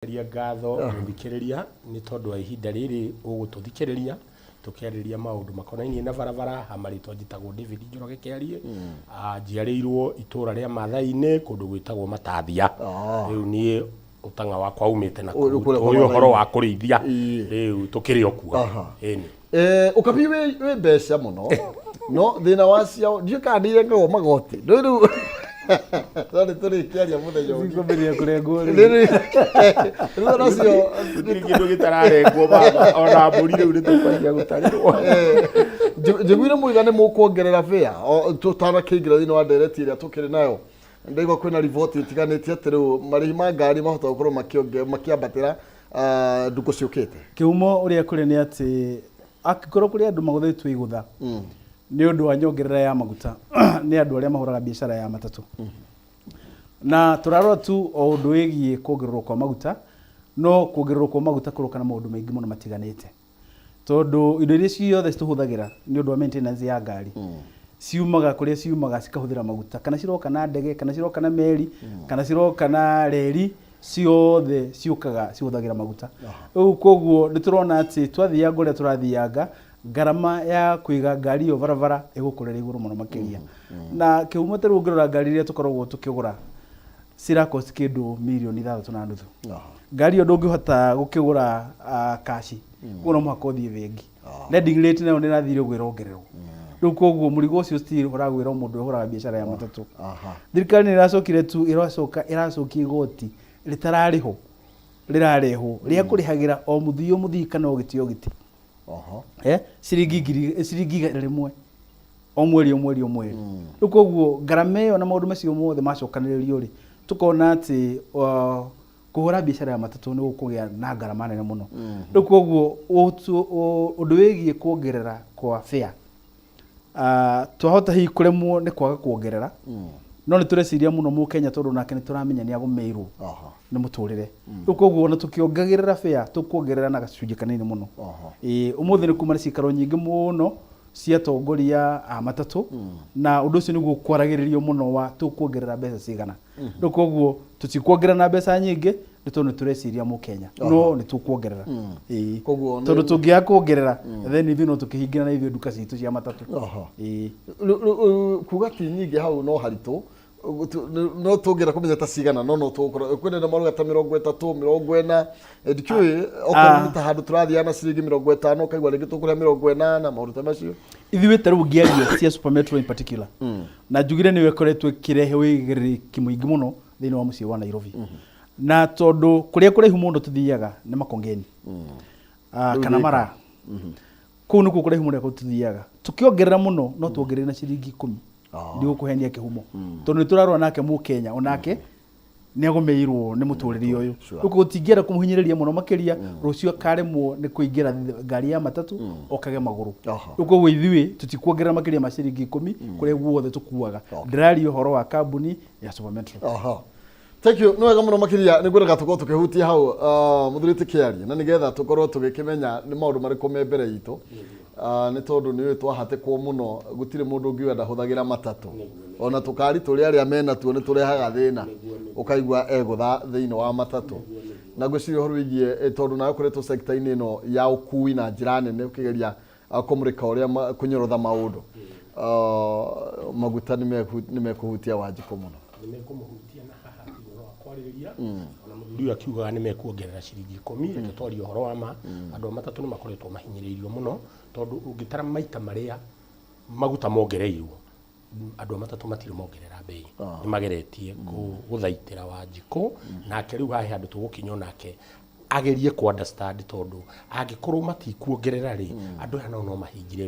Ria ngatho muthikiriria ni tondu wa ihinda riri ugututhikiriria tukiariria maundu makonainie na barabara hamarĩtwa njĩtagwo David Njoroge Kĩarie njiarĩirwo itura ria Mathai-inĩ kundu gwĩtagwo Matathia rĩu niĩ utanga wakwa umĩte na uyu horo wa kũrĩithia rĩu tukĩrĩ okuo ukabi we mbeca muno no thina wacio ndiũkanire ngo magoti rĩu Sorry, turi kiaria muthenya ũngĩ. Ngomberia kurengwo rĩ. Rĩu nacio kĩndũ gĩtararengwo baba ona mbũri rĩu nĩtũkwaria gũtarĩrwo. Njiguire mũigana mũkuongerera fare tũtanakĩingĩra thĩinĩ wa ndereti ĩrĩa tũkĩrĩ nayo. Ndaigua kwĩna riboti ĩtiganĩtie atĩ rĩu marĩhi ma ngari mahota gũkorwo makĩambatĩra ndukũ ciũkĩte. Kĩhumo ũrĩa kũrĩ nĩ atĩ angĩkorwo kũrĩ andũ magũthĩtwo igũtha ni undu wa nyongerera ya maguta ni andu aria mahuraga biashara ya matatu na turarora tu o undu wigie kuongererwo kwa maguta no kuongererwo kwa maguta kuroka na maundu maingi muno matiganite tondu indo iria ciothe cituhuthagira ni undu wa maintenance ya ngari ciumaga kuria ciumaga cikahuthira maguta kana ciroka na ndege kana ciroka na meri kana ciroka na reri ciothe ciukaga cihuthagira maguta riu koguo niturona ati twathianga uria turathianga garama ya kuiga ngari yo barabara igukorera iguru muno makiria na kihumo te rungirora ngari iria tukoragwo tukigura cira cost kindu milioni 3.5 ngari yo ndungihota gukigura kashi kuno mwaka uthie vengi lending rate nayo nirathire gwirongererwo riu koguo murigo ucio still uragwira mundu uhuraga biashara ya matatu thirikari ni iracokire tu iracokia igoti ritarariho rirareho ria kurihagira o muthii kana o giti ciringi rimwe o mweri riu koguo ngarama iyo na maundu macio mothe macokanĩrĩrio ri tukona ati kuhura biashara ya matatu ni gukugia na ngarama nene muno riu koguo undu wigie kuongerera kwa fare twahota hi kuremwo ni kwaga kuongerera no ni tureciria muno mu Kenya tondu nake ni turamenya ni agumeirwo ni muturire riu koguo na tukiongagirira fare tukuongerera na gacunjĩ kanini muno umuthi ni kuma cikaro nyingi muno cia tongoria matatu na undu ucio niguo kwaragĩrĩrio muno wa tukuongerera mbeca cigana riu koguo tutikuongerera na mbeca nyingi ni tondu tureciria mu Kenya no ni tukuongerera koguo tondu tungiaga kuongerera then ithu no tukihingira na ithu nduka citu cia matatu kuga ti nyingi hau no haritu no tugera kumenya ta cigana no tukora kwenda na maruga ta 30 40 ndikiwe okorwo ta handu turathiana ciringi 50 kaigwa ringi tukuria 80 maruta macio ithuĩ tarĩu ngĩaria cia super metro in particular na njugire nĩwe koretwo kirehe wĩigĩrĩrĩki mũingĩ mũno thĩinĩ wa mũciĩ wa Nairobi na tondu kuria kuraihu mundu tuthiaga ni makongeni kana mara kuu nikuo kuraihu mundu tuthiaga tukiongerera muno no tuongerere na ciringi 10 ndio kuhenia kihumo tondu turarwa nake mu Kenya onake ni agomeirwo ni muturiri uyu uko tingera kumuhinyiriria muno makiria rucio karemwo ni kuingira ngari ya matatu okage maguru uko withiwe tutikuongerera makiria ma ciringi 10 kuria guothe tukuaga ndirari uhoro wa kambuni ya Super Metro. Thank you. No wega muno makiria ni gwira tuko tukihutia hau muthurite Kĩarie na nigetha tukorwo tugikimenya ni maundu mariko me mbere itu ni tondu ni twahate kwa muno gutire mundu ngiwa ndahuthagira matatu ona tukari turi aria mena tuo ni turehaga thina ukaigwa egutha thiini wa matatu na gwiciria horo wigie tondu na kuretwo sector-ini ino ya ukui na njira nene ukigeria kumurika uria kunyorotha maundu maguta ni mekuhutia Wanjikũ muno nimekumuhutia na haha kwarĩrĩria ona mũthuri akiugaga nĩ mekuongerera ciringi 10 reke twarie ũhoro wa ma andũ matatũ nĩ makoretwo mahinyĩrĩirio mũno tondu ũngĩtara maita marĩa maguta mongereirwo andũ matatũ matirĩ mongerera bei nĩ mageretie Guthaitira Wanjikũ nake rĩu hahe andũ tũgũkinya nake agerie ku understand tondu angikorwo matikuongerera ri andu aya no mahingire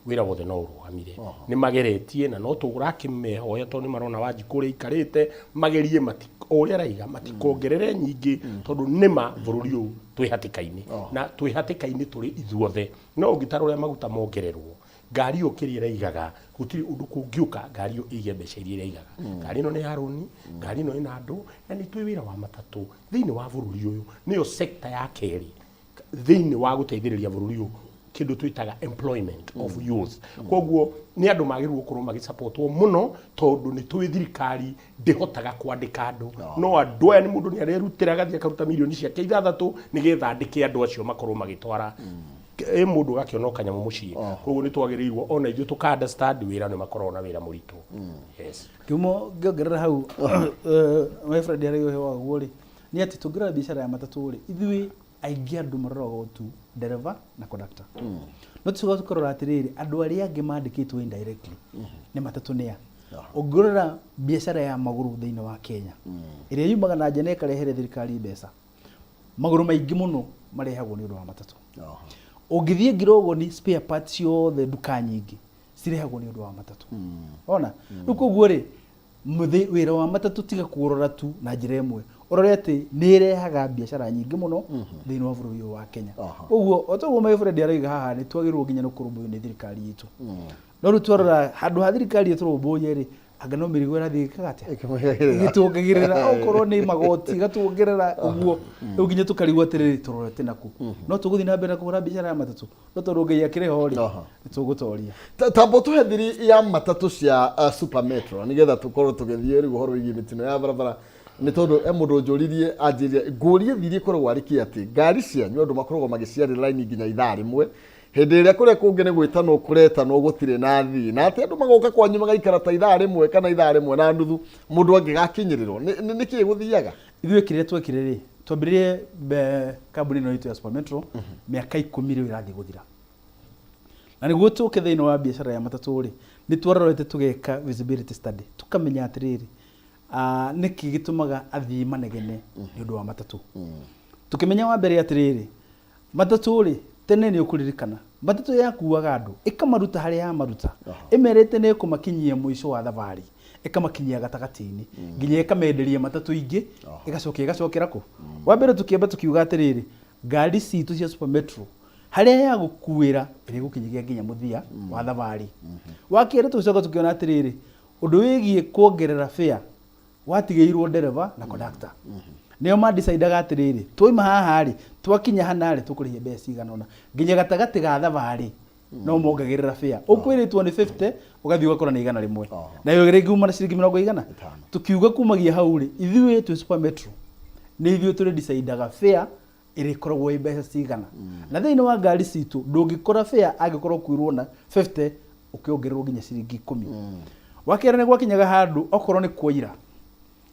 wira wothe no urugamire ni mageretie na no tugurakimehoya tondu ni marona Wanjikũ ri ikarite magerie uria raiga matikuongerere nyingi tondu nima bururi uyu twihatikaini na twihatikaini turi ithuothe no ngitara uria maguta mongererwo ngari ukiri raigaga gutiri undu kungiuka ngari ige mbeca iria raigaga ngari no ni haruni ngari no ina andu na ni twi wira wa matatu thiini wa bururi uyu niyo sector ya keri thiini wa guteithiriria bururi uyu kindu twitaga employment of youth koguo ni andu magirwo kurwo magisupportwo muno tondu ni twi thirikari ndihotaga kwandika andu no andu aya ni mundu ni arerutira gathia karuta milioni ciake 6 nigetha andike andu acio makorwo magitwara mundu gakiona kanyamu mucii koguo ni twagirirwo ona ithu tuka understand wira ni makorwo na wira muritu yes kiumo ngiongerera hau my friend yari hewa guri ni ati tungira biashara ya matatu ri ithui aingi andu marorogo tu dereva na conductor no tuga tukorora atiriri andu aria angi mandikitwo indirectly ni matatu nia ungorora biashara ya maguru thiini wa Kenya iria yumaga na njene karehere thirikari mbeca maguru maingi muno marehagwo ni undu wa matatu ungithie ngirogo ni spare parts yothe duka nyingi cirehagwo ni undu wa matatu ona ruko ri wira wa matatu tiga kurora tu na njira imwe urore ati ni irehaga biashara nyingi muno thiini wa bururi wa Kenya uguo otoguo my friend araiga haha ni twagirwo ginya no kurumbuyo ni thirikari yitu no rutwarora handu ha thirikari turumbuye ri anga no mirigo irathikaga atia gitungagirira okorwo ni magoti gatuongerera uguo riu ginya tukarigwo atiriri turorete naku no tuguthi na mbere kugura biashara ya matatu no turungai akireho ri tugutoria tambo tuhethiri ya matatu cia super metro nigetha tukorwo tugithie riu horo igi mitino ya barabara ni tondu emundu njuririe anjiria ngurie thirie korwo ariki ati ngari cia nyondo makorwo magiciarira line nginya ithaa rimwe hindi iria kuria kungi ni gwitano kuretano gutire na thi na ati andu magoka kwanyu magaikara ta ithaa rimwe kana ithaa rimwe na nduthu mundu angi gakinyirirwo ni ki guthiaga ithuĩ kĩrĩa twekire rĩ twambirie kambuni ĩno itũ ya Super Metro mĩaka 10 rĩu ĩrathiĩ gũthira na nĩguo tũke thĩinĩ wa biashara ya matatũ rĩ nĩ twarorete tũgeka visibility study tukamenya atĩrĩrĩ nĩkĩ gĩtũmaga athii manegene nĩ ũndũ wa matatũ tukimenya wa mbere atĩrĩrĩ matatũ rĩ tene nĩ ũkũririkana matatũ yakuaga andũ ĩkamaruta harĩa ya maruta ĩmerete nĩ kũmakinyia mũico wa thabarĩ ĩkamakinyia gatagati-inĩ nginya ĩkamenderia matatũ ingĩ ĩgacokera kũ wa mbere tukiamba tukiuga atĩrĩrĩ ngari citũ cia Super Metro harĩa ya gũkuĩra ĩrĩ gũkinyagia nginya mũthia wa thabarĩ wa kerĩ tũcoka tukiona atĩrĩrĩ ũndũ wĩgiĩ kuongerera fare watigĩirwo ndereva na conductor nĩo ma decidaga atĩrĩrĩ twoima haha rĩ twakinya hana rĩ tũkũrĩhia mbeca cigana ũna nginya gatagati ga thabarĩ no mongagĩrĩra fare ũkwĩrĩtwo nĩ 50 ũgathiĩ ũgakora nĩ igana rĩmwe na yo rĩngĩ uma na ciringi 100 tukiuga kumagia hau rĩ ithuĩ twĩ Super Metro nĩ ithuĩ tũrĩ decidaga fare ĩrĩkoragwo mbeca cigana na thĩinĩ wa ngari citũ ndũngĩkora fare angĩkorwo kuirwo na 50 ũkĩongererwo nginya ciringi 10 wakerĩ nĩ gwakinyaga handũ okorwo nĩ kuoira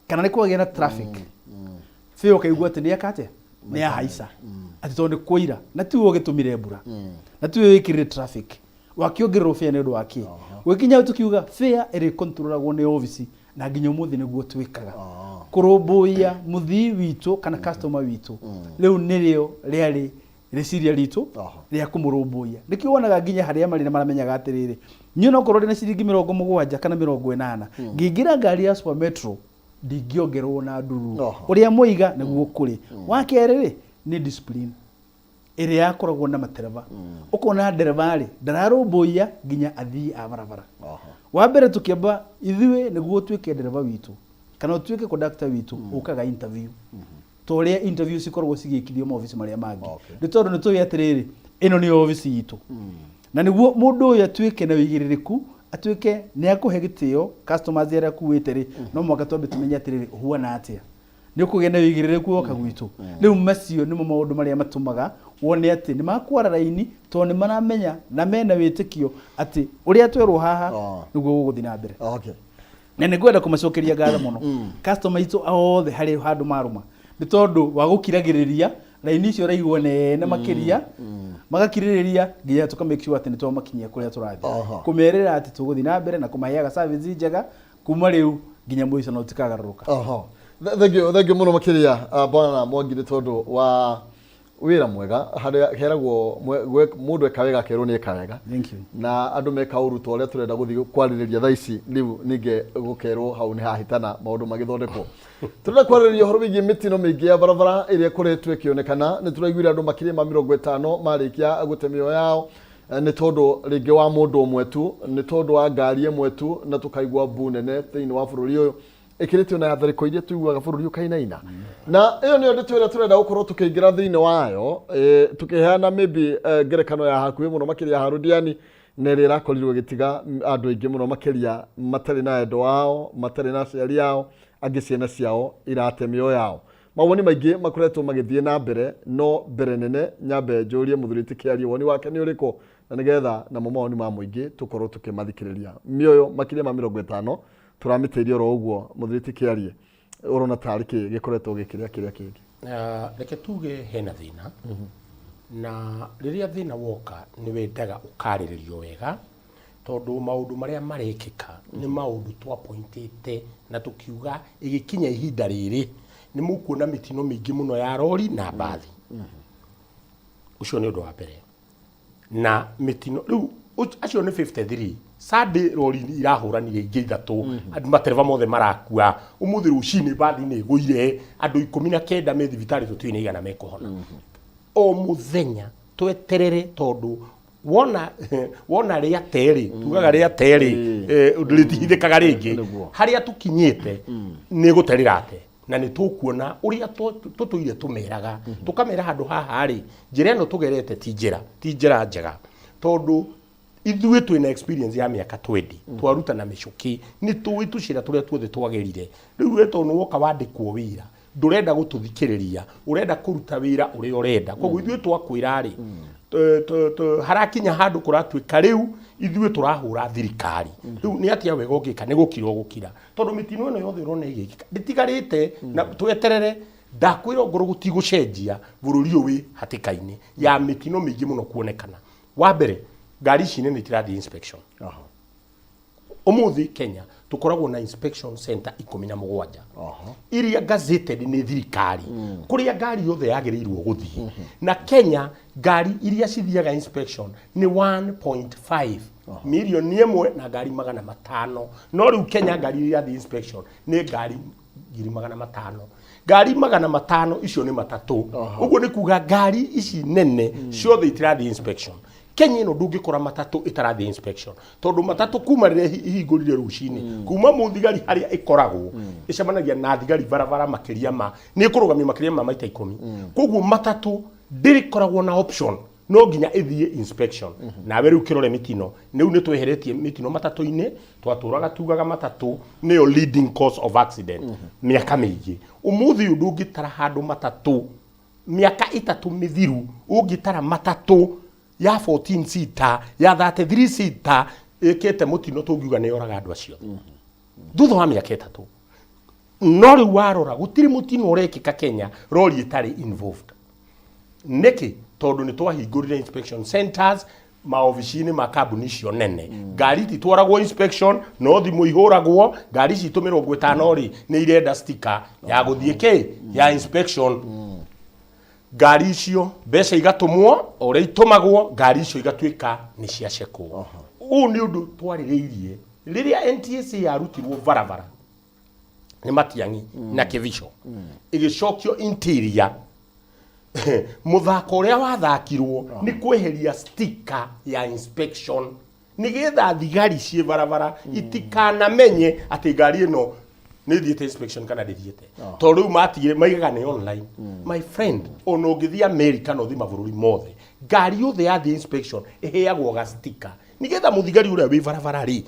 kana nĩ kwagĩa na traffic fare ũkaigua atĩ nĩ akate nĩ ahaica atĩ tondũ nĩ kuoira na tiwe ũgĩtũmire mbura na tiwe wĩkĩrire traffic wakĩongererwo fare nĩ ũndũ wa kĩ gũkinya tukiuga fare ĩrĩ controlagwo nĩ ofici na nginya ũmũthĩ nĩguo twĩkaga kũrũmbũiya mũthii witũ kana customer witũ rĩu nĩrĩo rĩarĩ rĩciria ritũ rĩa kũmũrũmbũiya nĩkĩo wonaga nginya harĩa marĩ na maramenyaga atĩrĩrĩ niĩ no korwo ndĩ na ciringi 70 kana 80 ngĩingĩra ngari ya Super Metro ndingĩongerwo na nduru ũrĩa mũiga nĩguo kũrĩ wa kerĩ rĩ nĩ discipline ĩrĩa yakoragwo na matereva ũkona ndereva rĩ ndararũmbũiya nginya athii a barabara wa mbere tukiamba ithuĩ nĩguo twĩke ndereva witũ kana twĩke conductor witũ ũkaga interview tũrĩa interview cikoragwo cigĩkithio maofici marĩa mangĩ nĩ tondũ nĩ tũĩ atĩrĩrĩ ĩno nĩ ofici itũ na nĩguo mũndũ ũyũ atuĩke na wĩigĩrĩrĩku atuĩke nĩ akũhe gĩtĩo customers arĩa akuĩte rĩ no mwaka twambe tumenye atĩrĩrĩ ũhuana atĩa nĩ ũkũgĩa na wĩigĩrĩrĩku woka gwitũ rĩu macio nĩmo maũndũ marĩa matũmaga wone atĩ nĩ makwara raini tondũ nĩ maramenya na mena wĩtĩkio atĩ ũrĩa twerwo haha nĩguo gũgũthiĩ na mbere na nĩ ngwenda kũmacokeria ngatho mũno customer itũ othe harĩ handũ marũma nĩ tondũ wa gũkiragĩrĩria raini icio raigwo nene makĩria magakirĩrĩria nginya tũka make sure atĩ nĩ twamakinyia kũrĩa tũrathiĩ kũmerĩra atĩ tũgũthiĩ na mbere na kũmaheaga service njega kuma rĩu nginya mũico no tikagarũrũka thank you muno makiria bwana Mwangi nĩ tondũ wa wira mwega harĩa heragwo mũndũ eka wega kerwo nĩ eka wega na andũ meka ũruto ũrĩa tũrenda gũthiĩ kwarĩrĩria thaa ici rĩu ningĩ gũkerwo hau nĩ hahĩtana maũndũ magĩthondekwo tũrenda kwarĩrĩria ũhoro wĩgiĩ mĩtino mĩingĩ ya barabara ĩrĩa ĩkoretwo ĩkĩonekana nĩ tũraiguire andũ makĩria ma 50 marĩkia gũte mĩoyo yao nĩ tondũ rĩngĩ wa mũndũ ũmwe tu nĩ tondũ wa ngari ĩmwe tu na tũkaigua mbu nene thĩinĩ wa bũrũri ũyũ ikiritio na thariko iria tuiguaga bururi ukainaina na iyo niyo nditwira turenda gukorwo tukiingira thiini wayo tukiheana maybe ngerekano ya hakuhi muno makiria Harudiani nere irakorirwo gitiga andu aingi muno makiria matari na endo wao matari na ciari yao angi ciana ciao irate mioyo yao mawoni maingi makoretwo magithie na mbere no mbere nene nyambe njurie muthuriti Kiari woni wake ni uriko na nigetha na mawoni ma muingi tukorwo tukimathikiriria mioyo makiria ma 50 turamitirio ro uguo muthuriti Kiari urona tariki gikoretwo gikiria kiria kingi reke tuge hena thina na riria thina woka ni wendaga ukariririo wega tondu maundu maria marekika ni maundu twa pointite na tukiuga igikinya ihinda riri ni mukuona mitino mingi muno ya rori na bathi ucio ni undu wa mbere na mitino riu acio ni 53 sade rori irahuranire ingi ithatu andu matereva mothe marakua umuthi rucini bathi ni guire andu 19 me thibitari tutwine igana mekuhona o muthenya tweterere tondu wona ria teri tugaga ria teri ndritihithikaga ringi haria tukinyite ni guterirate na ni tukuona uria tutuire tumeraga tukamera handu haha ri njira ino tugerete ti njira njega tondu ithuĩ twina experience ya miaka 20 twaruta na micuki ni tuitucira turia tuothe twagerire riu weto no woka wandikwo wira ndurenda gututhikiriria urenda kuruta wira uri urenda koguo ithuĩ twakwira ri harakinya handu kuratwika riu ithuĩ turahura thirikari riu ni atia wega ungika ni gukirwo gukira tondu mitino ino yothe urona igikika nditigarite na tweterere ndakwira ngoro gutigucenjia bururi uwi hatikaini ya mitino mingi muno kuonekana wa mbere ngari ici nene itirathi inspection umuthi Kenya tukoragwo na inspection center 17 iria gazetted ni thirikari kuria ngari yothe yagirirwo guthii na Kenya ngari iria cithiaga inspection ni 1.5 milioni imwe na ngari 500 no riu Kenya ngari iria thi inspection ni ngari 500 ngari 500 icio ni matatu uguo ni kuga ngari ici nene ciothe itirathi inspection Kenya ino ndungikora matatu itarathi inspection tondu matatu kuma rire hingurire rucini kuma muthigari haria ikoragwo icemanagia na thigari barabara makiria ma ni kurugamia makiria ma maita 10 koguo matatu ndirikoragwo na option no nginya ithie inspection na we riu kirore mitino niu ni tweheretie mitino matatu-ini twaturaga tugaga matatu niyo leading cause of accident miaka mingi umuthi ndungitara handu matatu miaka 3 mithiru ungitara matatu ya 14 seater ya 33 seater ikete mutino tungiuga ni yoraga andu acio thutha wa miaka 3 no riu warora gutiri mutino urekika Kenya rori itari involved niki tondu ni twahingurire inspection centers maoficini makambuni icio nene ngari titwaragwo inspection no thimu ihuragwo ngari citu 50 ri ni irenda sticker ya guthie ya inspection ngari icio mbeca igatumwo ore itumagwo ngari icio igatuika ni ciacekwo ni undu twaririirie riria NTSA yarutirwo barabara ni Matiang'i na Kivisho igicokio interior muthako uria wathakirwo ni kweheria sticker ya inspection nigetha thigari cie barabara itikana menye ati ngari ino ni thiete inspection kana ndithiete to riu matigire maigaga ni online my friend ono ngithia America no thi mabũrũri mothe ngari yothe ya the inspection iheagwo ga sticker nigetha muthigari uria wi barabara ri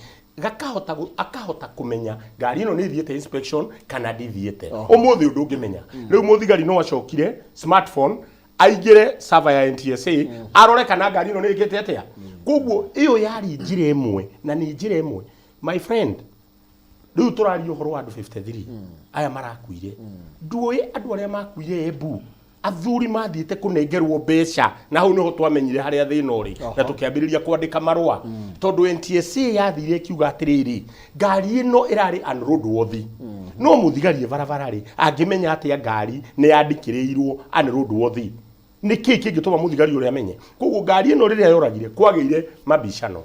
akahota kumenya ngari ino ni thiete inspection kana ndithiete umuthi undu ngimenya riu muthigari no acokire smartphone aigire server ya NTSA arore kana ngari ino ni igite atia koguo iyo yari njira imwe na ni njira imwe my friend riu turario horo andu 53 aya marakuire nduoye andu aria makuire Embu athuri mathiite kunengerwo mbeca na hau niho twamenyire haria thina uri na tukiambiriria kwandika marua tondu NTSA yathire kiuga atiriri ngari ino irari unroadworthy no muthigari barabara ri angimenya atia ngari ni yandikirirwo unroadworthy niki kingituma muthigari uria amenye koguo ngari ino riria yoragire kwageire mabicano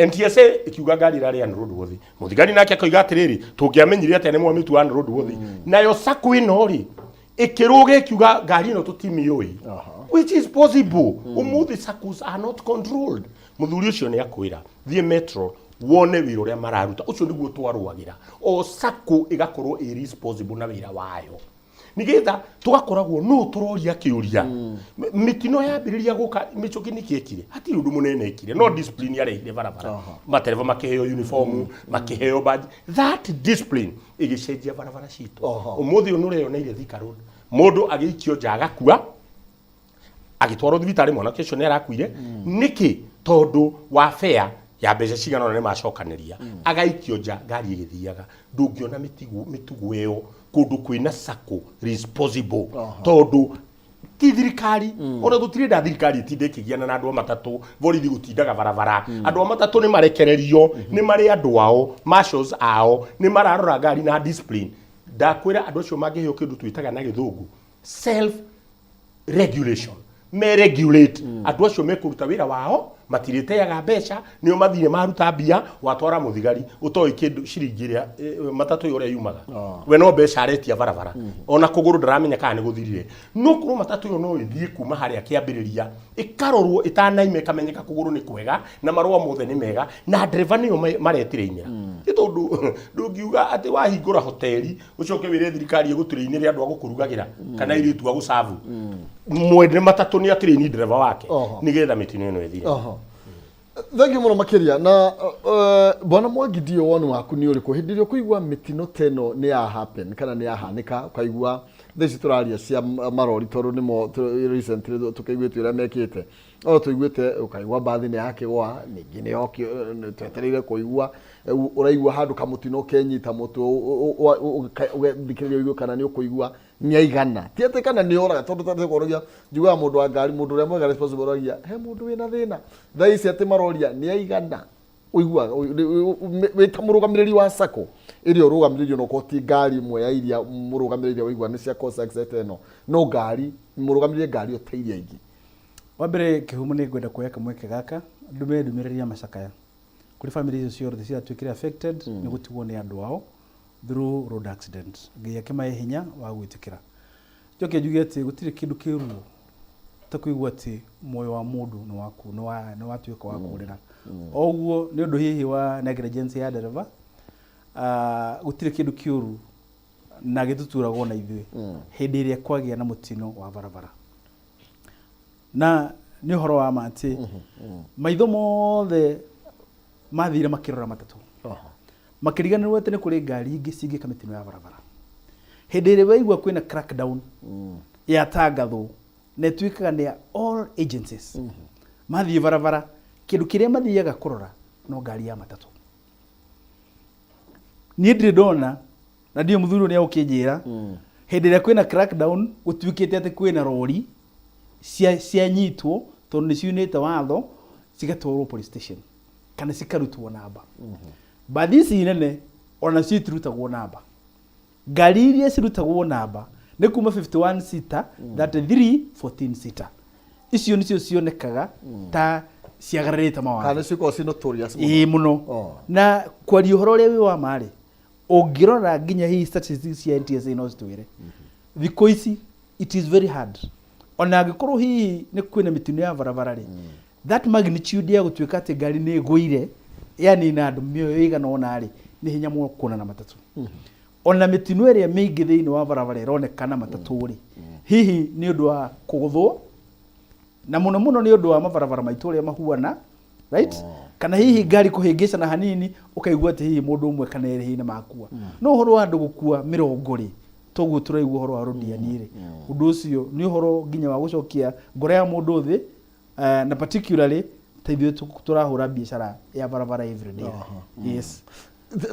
NTSA ikiuga ngari irari unroadworthy muthigari nake akoiga atiriri tungiamenyire atia ni mwamitu unroadworthy nayo saku ino ri ikiruge kiuga ngari ino tutimioi which is possible umuthi sakus are not controlled muthuri ucio ni akwira thie metro wone wira uria mararuta ucio niguo twarwagira o sako igakorwo irresponsible na wira wayo nigetha tugakoragwo no turoria kiuria mitino yambiriria guka micoki nikiekire hati undu munene ekire no discipline yarehire barabara matereva makiheo uniform makiheo badge that discipline igicenjia barabara citu umuthi unure ona ile Thika Road mundu agiikio njaga kua agitwaro thibitari mwana kesho ne arakuire niki tondu wa fare ya mbeca cigana ne macokaniria agaikio nja ngari igithiaga ndungiona mitugu iyo kundu kwina sako responsible tondu ti thirikari ona tutirenda thirikari itindekigiana na andu matatu borithi gutindaga barabara andu matatu ni marekererio ni mari andu ao marshals ao ni mararora ngari na discipline ndakwira andu acio mangiheo kindu twitaga na githungu self regulation me regulate andu acio mekuruta wira wao matiriteaga mbeca nio mathire maruta mbia watwara muthigari utoi kindu ciringiria matatu yore yumaga we no mbeca aretia barabara ona kuguru ndaramenya kana ni guthirire no kuru matatu yo no ithie kuma haria kiambiriria ikarorwo itanaime kamenyeka kuguru ni kwega na marua mothe ni mega na driver niyo maretire imira itondu ndungiuga ati wahingura hoteli ucoke wire thirikari igutire andu agukurugagira kana iritu agusavu mwende matatu ni atire ni driver wake nigetha mitino ino ithire Thank you muno makiria na bwana Mwangidio wonu waku ni uriku hindirio kuigwa mitino teno ni ya happen kana ni ya hanika kwaigwa theci turaria cia marori toru nimo recently tukaigwite ira mekite o tuigwite ukaigwa bathi ni yake gwa ningi ni yoki twetereire kuigwa uraigwa handu kamutino kenyita mutu thikiririo igwa kana ni ukuigwa ni aigana tiete kana ni ora tondu tate korogia njuga mundu wa ngari mundu ria mwega responsible rogia he mundu wina thina thaici ati maroria ni aigana uigwa wita murugamiriri wa sako irio rugamiririo no koti ngari mwe ya iria murugamiriri uigwa ni cia cause accident no ngari murugamiriri ngari oteiria ingi wambere kihumu ni gwenda kuya kamweke gaka ndumiriria macakaya kuri family icio ciothe cia twikire affected ni gutigwo ni andu ao through road accident ngiya kimae hinya wa gwitikira joke jugete gutire kindu kiru takuigwa ati moyo wa mundu no waku no watuika wa kurira oguo ni undu hihi wa negligence ya dereva gutire kindu kiuru na gituturagwo na ithui hindi iria kwagia na mutino wa barabara na ni horo wa mati maitho mothe mathire makirora matatu makiriganirwo tene kuri ngari ingi cingika mitino ya barabara hindi iria waigwa kwina crackdown ya tangatho na twikaga ni all agencies mathie barabara kindu kiria mathiaga kurora no ngari ya matatu ni ndire dona na ndio muthuro ni aukinjira hindi iria kwina crackdown gutwikite ati kwina rori cia nyitwo tondu ni ciunite watho cigatwarwo police station kana cikarutwo namba bathi ici nene ona citirutagwo namba ngari iria cirutagwo namba ni kuma 51 seater 33 14 seater icio nicio cionekaga ta ciagararite mawatho kana ciko ci notorious muno na kwaria uhoro ria wi wa mari ungirora nginya hi statistics cia NTSA no citwire thiko ici it is very hard ona angikorwo hi ni kwina mitino ya barabara ri that magnitude ya gutwika ati ngari ni guire yani na andu mioyo igana ona ri ni hinya mu kuona na matatu ona mitino iria mingi thiini wa barabara ironekana matatu ri hihi ni undu wa kuguthwo na muno ni undu wa mabarabara maitu ria mahuana right kana hihi ngari kuhingica na hanini ukaigwa ati hihi mundu umwe kana eri hihi na makua no uhoro wa andu gukua 20 toguo turaigua uhoro wa rodiani ri undu ucio ni uhoro nginya wa gucokia ngore ya mundu thi na particularly taithio turahura biashara ya barabara every day yes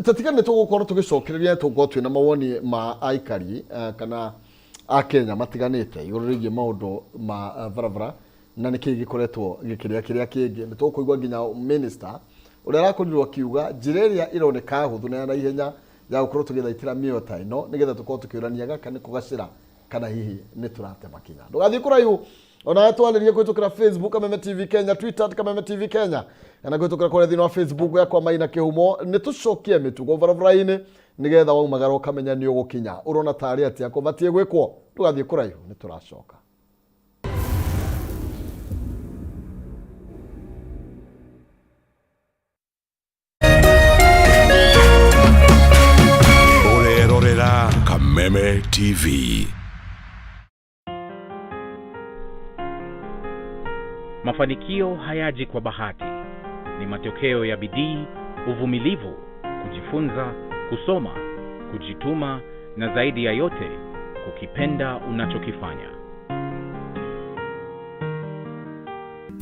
tatigane tugukorwo tugicokereria tugukorwo twina mawoni ma aikari kana a Kenya matiganite iguru rigie maundu ma barabara na niki gikoretwo gikiria kiria kingi ni tukuigwa nginya minister uria arakorirwo akiuga njira iria ironeka huthu na ihenya ya gukorwo tugithaitira miota ino nigetha tukorwo tukiurania gaka ni kugacira kana hihi ni turate makinya ndugathie kuraihu ona twaririe kwitukira Facebook Kameme TV Kenya, Twitter Kameme TV Kenya, na kwitukira kore thina wa Facebook yakwa Maina Kihumo ni tucokie mitugo barabara-ini nigetha waumagara ukamenya ni ugukinya urona tari ati akobatie gwikwo tugathie kuraihu ni turacoka. Kameme TV. Mafanikio hayaji kwa bahati. Ni matokeo ya bidii, uvumilivu, kujifunza, kusoma, kujituma na zaidi ya yote, kukipenda unachokifanya.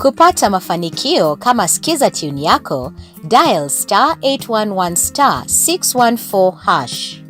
Kupata mafanikio kama skiza tune yako, dial *811 *614#.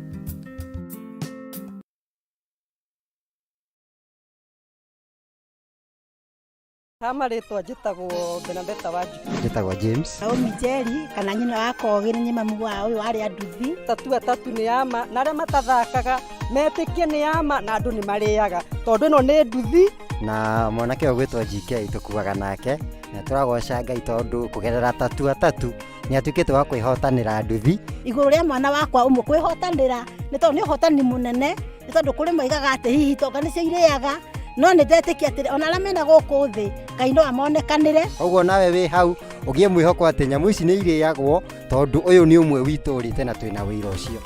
Kama retwa jitagwo Benabeta waju. Jitagwo James. Au Mijeri kana nyina wako gini mamu wao wari anduthi. Tatu ni ama na re matathakaga metikie ni ama na andu ni mariaga. Tondu ino ni nduthi na mwanake ogwitwa GK tukugaga nake na turagoca Ngai tondu kugerera tatu ni atukite wa kwihotanira nduthi. Iguru ria mwana wakwa umwe kwihotanira ni tondu ni hotani munene ni tondu kuri moigaga ati hihi tonga ni ciiriaga no ni ndetikia ati ona lamena guku thi Ngai no amonekanire. Uguo nawe wi hau ugie mwihoko ati nyamu ici ni iriagwo tondu uyu ni umwe witu urite na twina wira ucio.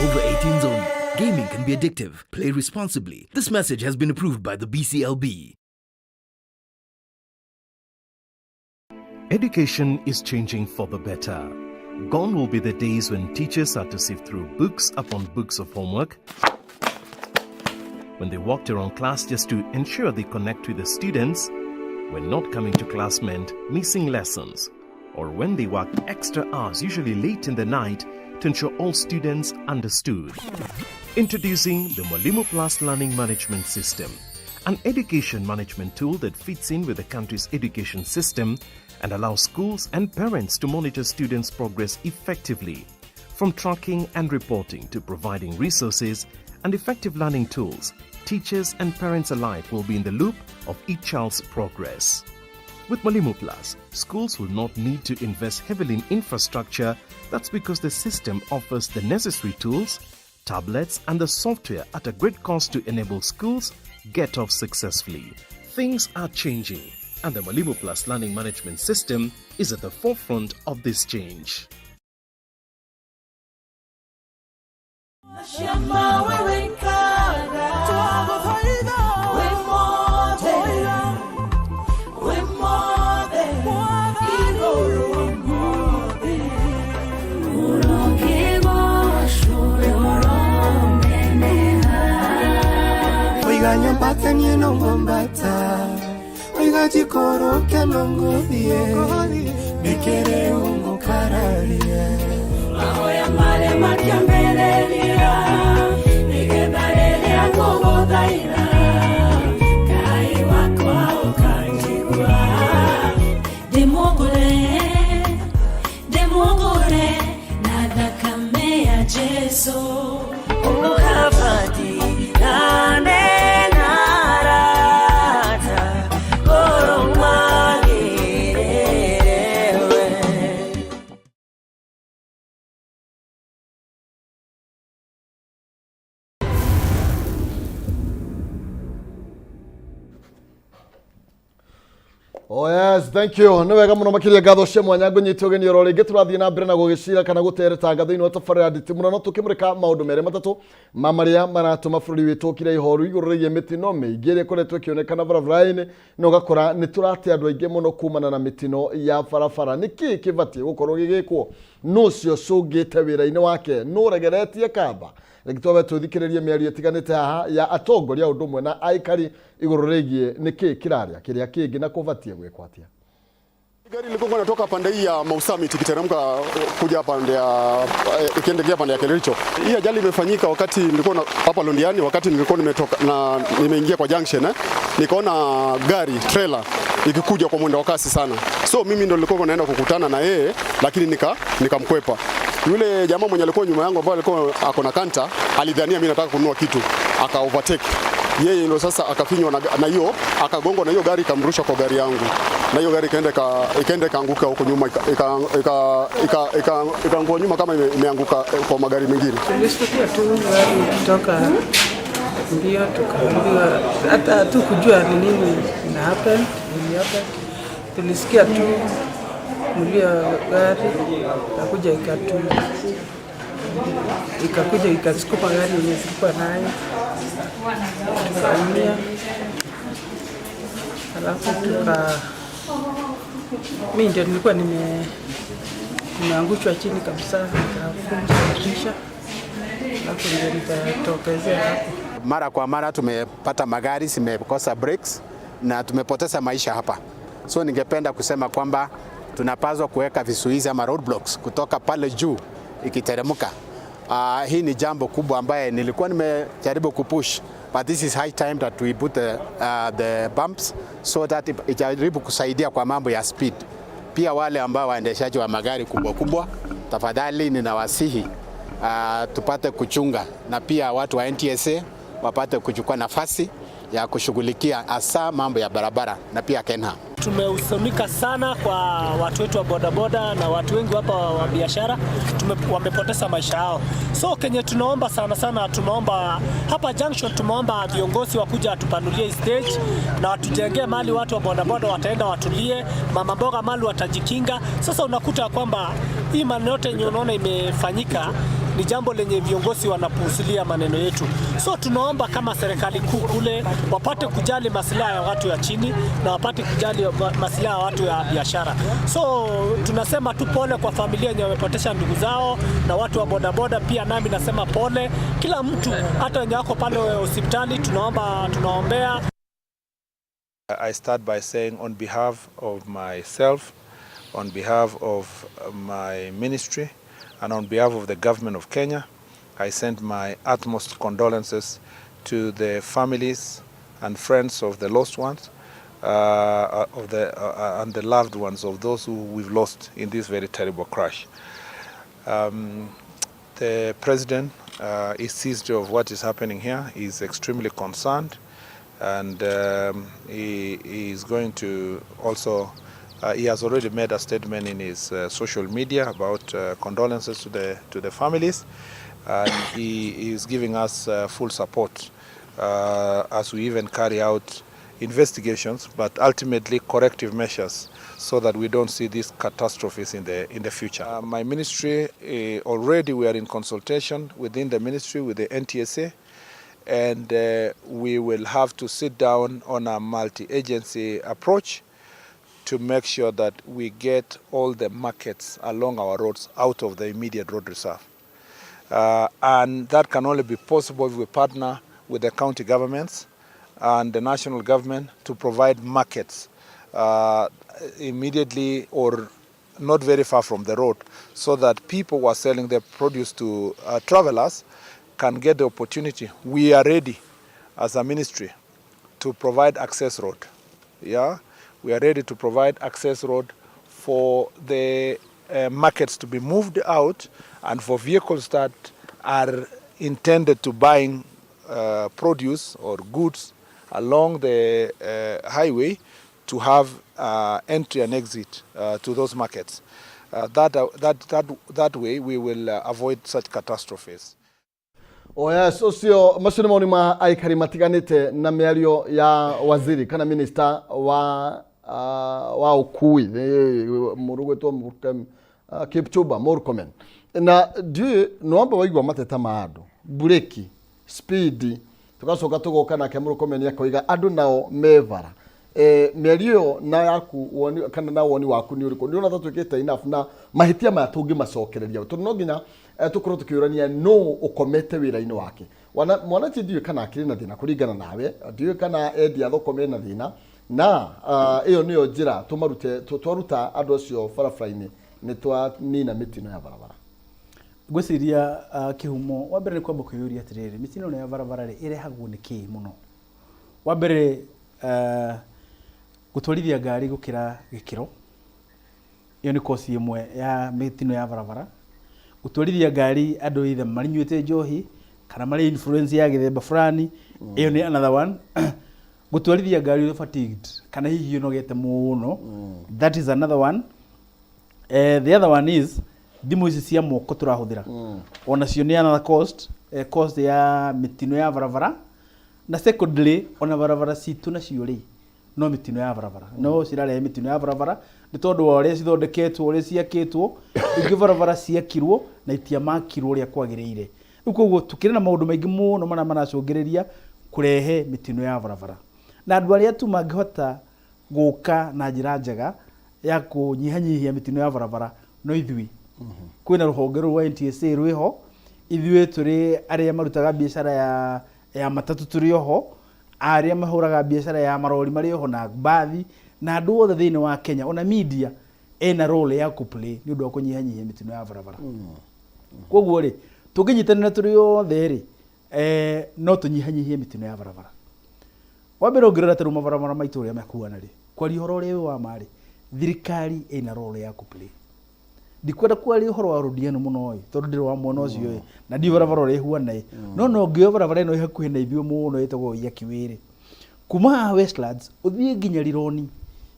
Over 18s only. Gaming can be addictive. Play responsibly. This message has been approved by the BCLB. Education is changing for the better. Gone will be the days when teachers had to sift through books upon books of homework, when they walked around class just to ensure they connect with the students, when not coming to class meant missing lessons, or when they worked extra hours, usually late in the night, to ensure all students understood. Introducing the Mwalimu Plus Learning Management System, an education management tool that fits in with the country's education system and allows schools and parents to monitor students' progress effectively. From tracking and reporting to providing resources and effective learning tools, teachers and parents alike will be in the loop of each child's progress. With Mwalimu Plus, schools will not need to invest heavily in infrastructure. That's because the system offers the necessary tools, tablets and the software at a great cost to enable schools get off successfully. Things are changing, and the Mwalimu Plus Learning Management System is at the forefront of this change. Nyambata nye nongombata Oiga jikoro ke nongodie Nikere ungo kararie Ahoya mare makia mbelelia Nigebarelia Guthaitira Kai wakwa ukajigua Demogore Nada kame ya Jesu Ukavadi Oh yes, thank you. Ni wega muno makiria ngatho cia mwanya ngonyite ugeni oro ringi turathie na mbere na gugicira kana gutereta ngatho ino tabarira nditimura no tukimurika maundu mere matatu mamaria maratuma bururi witu kire ihoru iguru rigie mitino miingi ria koretwo kionekana barabara-ini no gakora ni turate andu aingi muno kumana na mitino ya barabara. Niki kibatie gukorwo gigikwo no cio cungite wira-ini wake no regeretie kamba Rekitobe tuthikiririe miario itiganite haha ya atongoria undu mwe na aikari iguru rigie niki kiraria kiria kingi na kuvatie gwikwa atia. Gari liko natoka pande hii ya Mau Summit ikiteremka kuja pande ya ikiendelea pande ya Kericho. Hii ajali imefanyika wakati nilikuwa hapa Londiani, wakati nilikuwa nimetoka na nimeingia kwa junction nikaona gari trailer ikikuja kwa mwendo wa kasi sana. So mimi ndo nilikuwa naenda kukutana na yeye lakini nikamkwepa. Yule jamaa mwenye alikuwa nyuma yangu ambaye alikuwa ako na kanta alidhania mimi nataka kununua kitu, aka overtake. Yeye ndio sasa akafinywa na hiyo akagongwa na hiyo gari ikamrusha kwa gari yangu. Na hiyo gari ikaenda kaanguka huko nyuma ikaanguka nyuma kama imeanguka kwa magari mengine. Tulisikia tu gari kutoka ndio tukaambiwa hata tu kujua ni nini ina happen. Tulisikia tu mlio gari nakuja ikakuja ikachukua gari yenye zilikuwa nayo, tukaumia. Alafu mimi ndio nilikuwa nimeangushwa chini kabisa, nikafunja dirisha, alafu ndio nikatokezea hapo. Mara kwa mara tumepata magari zimekosa brakes na tumepoteza maisha hapa. So ningependa kusema kwamba tunapaswa kuweka vizuizi ama roadblocks kutoka pale juu ikiteremka. Hii ni jambo kubwa ambaye nilikuwa nimejaribu kupush, but this is high time that we put the bumps so that ijaribu kusaidia kwa mambo ya speed. Pia wale ambao waendeshaji wa magari kubwa kubwa, tafadhali ninawasihi tupate kuchunga, na pia watu wa NTSA wapate kuchukua nafasi ya kushughulikia hasa mambo ya barabara na pia Kenya. Tumehuzunika sana kwa watu wetu wa bodaboda na watu wengi hapa wa biashara wamepoteza maisha yao. So Kenya tunaomba sana tunaomba hapa junction, tumeomba viongozi wakuja atupanulie stage na watujengee mali watu wa bodaboda wataenda watulie, mama mboga mali watajikinga. Sasa unakuta kwamba hii maneno yote yenye unaona imefanyika ni jambo lenye viongozi wanapuuzilia maneno yetu. So tunaomba kama serikali kuu kule wapate kujali maslahi ya watu ya chini na wapate kujali maslahi ya watu ya biashara. So tunasema tu pole kwa familia yenye wamepoteza ndugu zao na watu wa bodaboda pia, nami nasema pole kila mtu, hata wenye wako pale hospitali tunaombea. I start by saying on behalf of myself, on behalf of my ministry, and on behalf of the government of Kenya, I send my utmost condolences to the families and friends of the lost ones, and the loved ones of those who we've lost in this very terrible crash. The president is seized of what is happening here. He is extremely concerned, and he is going to also. He has already made a statement in his social media about condolences to the families, and he is giving us full support as we even carry out investigations, but ultimately corrective measures, so that we don't see these catastrophes in the future. My ministry, already we are in consultation within the ministry with the NTSA, and we will have to sit down on a multi-agency approach to make sure that we get all the markets along our roads out of the immediate road reserve. And that can only be possible if we partner with the county governments and the national government to provide markets immediately or not very far from the road, so that people who are selling their produce to travelers can get the opportunity. We are ready as a ministry to provide access road. Yeah? We are ready to provide access road for the markets to be moved out, and for vehicles that are intended to buying produce or goods along the highway to have entry and exit to those markets. That way we will avoid such catastrophes. Yes, ucio macio nĩ maũndũ ma aikari matiganĩte na mĩario ya waziri kana minister wa ũkui mũrugĩtwo Kipchumba Murkomen. Na ndiũ nĩwamba waigua mateta ma andũ bureki speed tugacoka tugoka nake Murkomen akoiga andũ nao mevara mĩario na yaku woni kana na woni waku nĩ ũrĩkũ nĩ ona tatwĩkĩte enough na mahitia maya tũngĩmacokereria tondũ no nginya tukorwo tukiurania no ukomete wira-inĩ wake mwana ti ndiũ kana akiri na thina kuringana nawe ndiũ kana endia thokome na thina na iyo niyo njira tumarute twaruta andũ acio barabara-inĩ nĩ twanina mitino ya barabara. Gwĩciria kihumo wa mbere nĩ kwamba kwĩyũria atĩrĩrĩ mitino ya barabara ĩrehagwo nĩ kĩĩ mũno. Wa mbere gũtwarithia ngari gũkĩra gĩkĩro, iyo nĩ kosi ĩmwe ya mitino ya barabara. Gũtwarithia ngari andũ either marinyuĩte njohi kana marĩ influence ya gĩthemba fulani, iyo nĩ another one. Gũtwarithia ngari fatigued kana hihi ũnogete mũno, that is another one. The other one is thimũ ici cia moko tũrahũthĩra, ona cio nĩ another cost ya mitino ya barabara. Na secondly, ona barabara citũ nacio rĩ no mitino ya barabara no cirarehe mitino ya barabara ni tondu wa uria cithondeketwo uria ciakitwo ingi barabara ciakirwo na itiamakirwo uria kwagiriire riu koguo tukire na maundu maingi muno maracungiriria kurehe mitino ya barabara na andu aria tu mangihota guka na njira njega ya kunyihanyihia mitino ya barabara no ithui kwina ruhonge rwa NTSA rwiho ithui turi aria marutaga biashara ya matatu turi oho aria mahuraga biashara ya marori mari oho na bathi na andu othe thiini wa Kenya ona media ena role ya kuplay ni undu wa kunyihanyihia mitino ya barabara koguo ri tunginyitanira turi othe ri no tunyihanyihie mitino ya barabara wambere ungirora taruma barabara maitu uria makuana ri kwari horo ri wa mari thirikari ena role ya kuplay ndikwenda kwari horo wa rudiano muno oi tondu ndiri wa mwana ucio oi na ndi barabara uri huana no ngio barabara ino hakuhi na ithio muno itagwo ya kiwiri kuma Westlands uthie nginya Rironi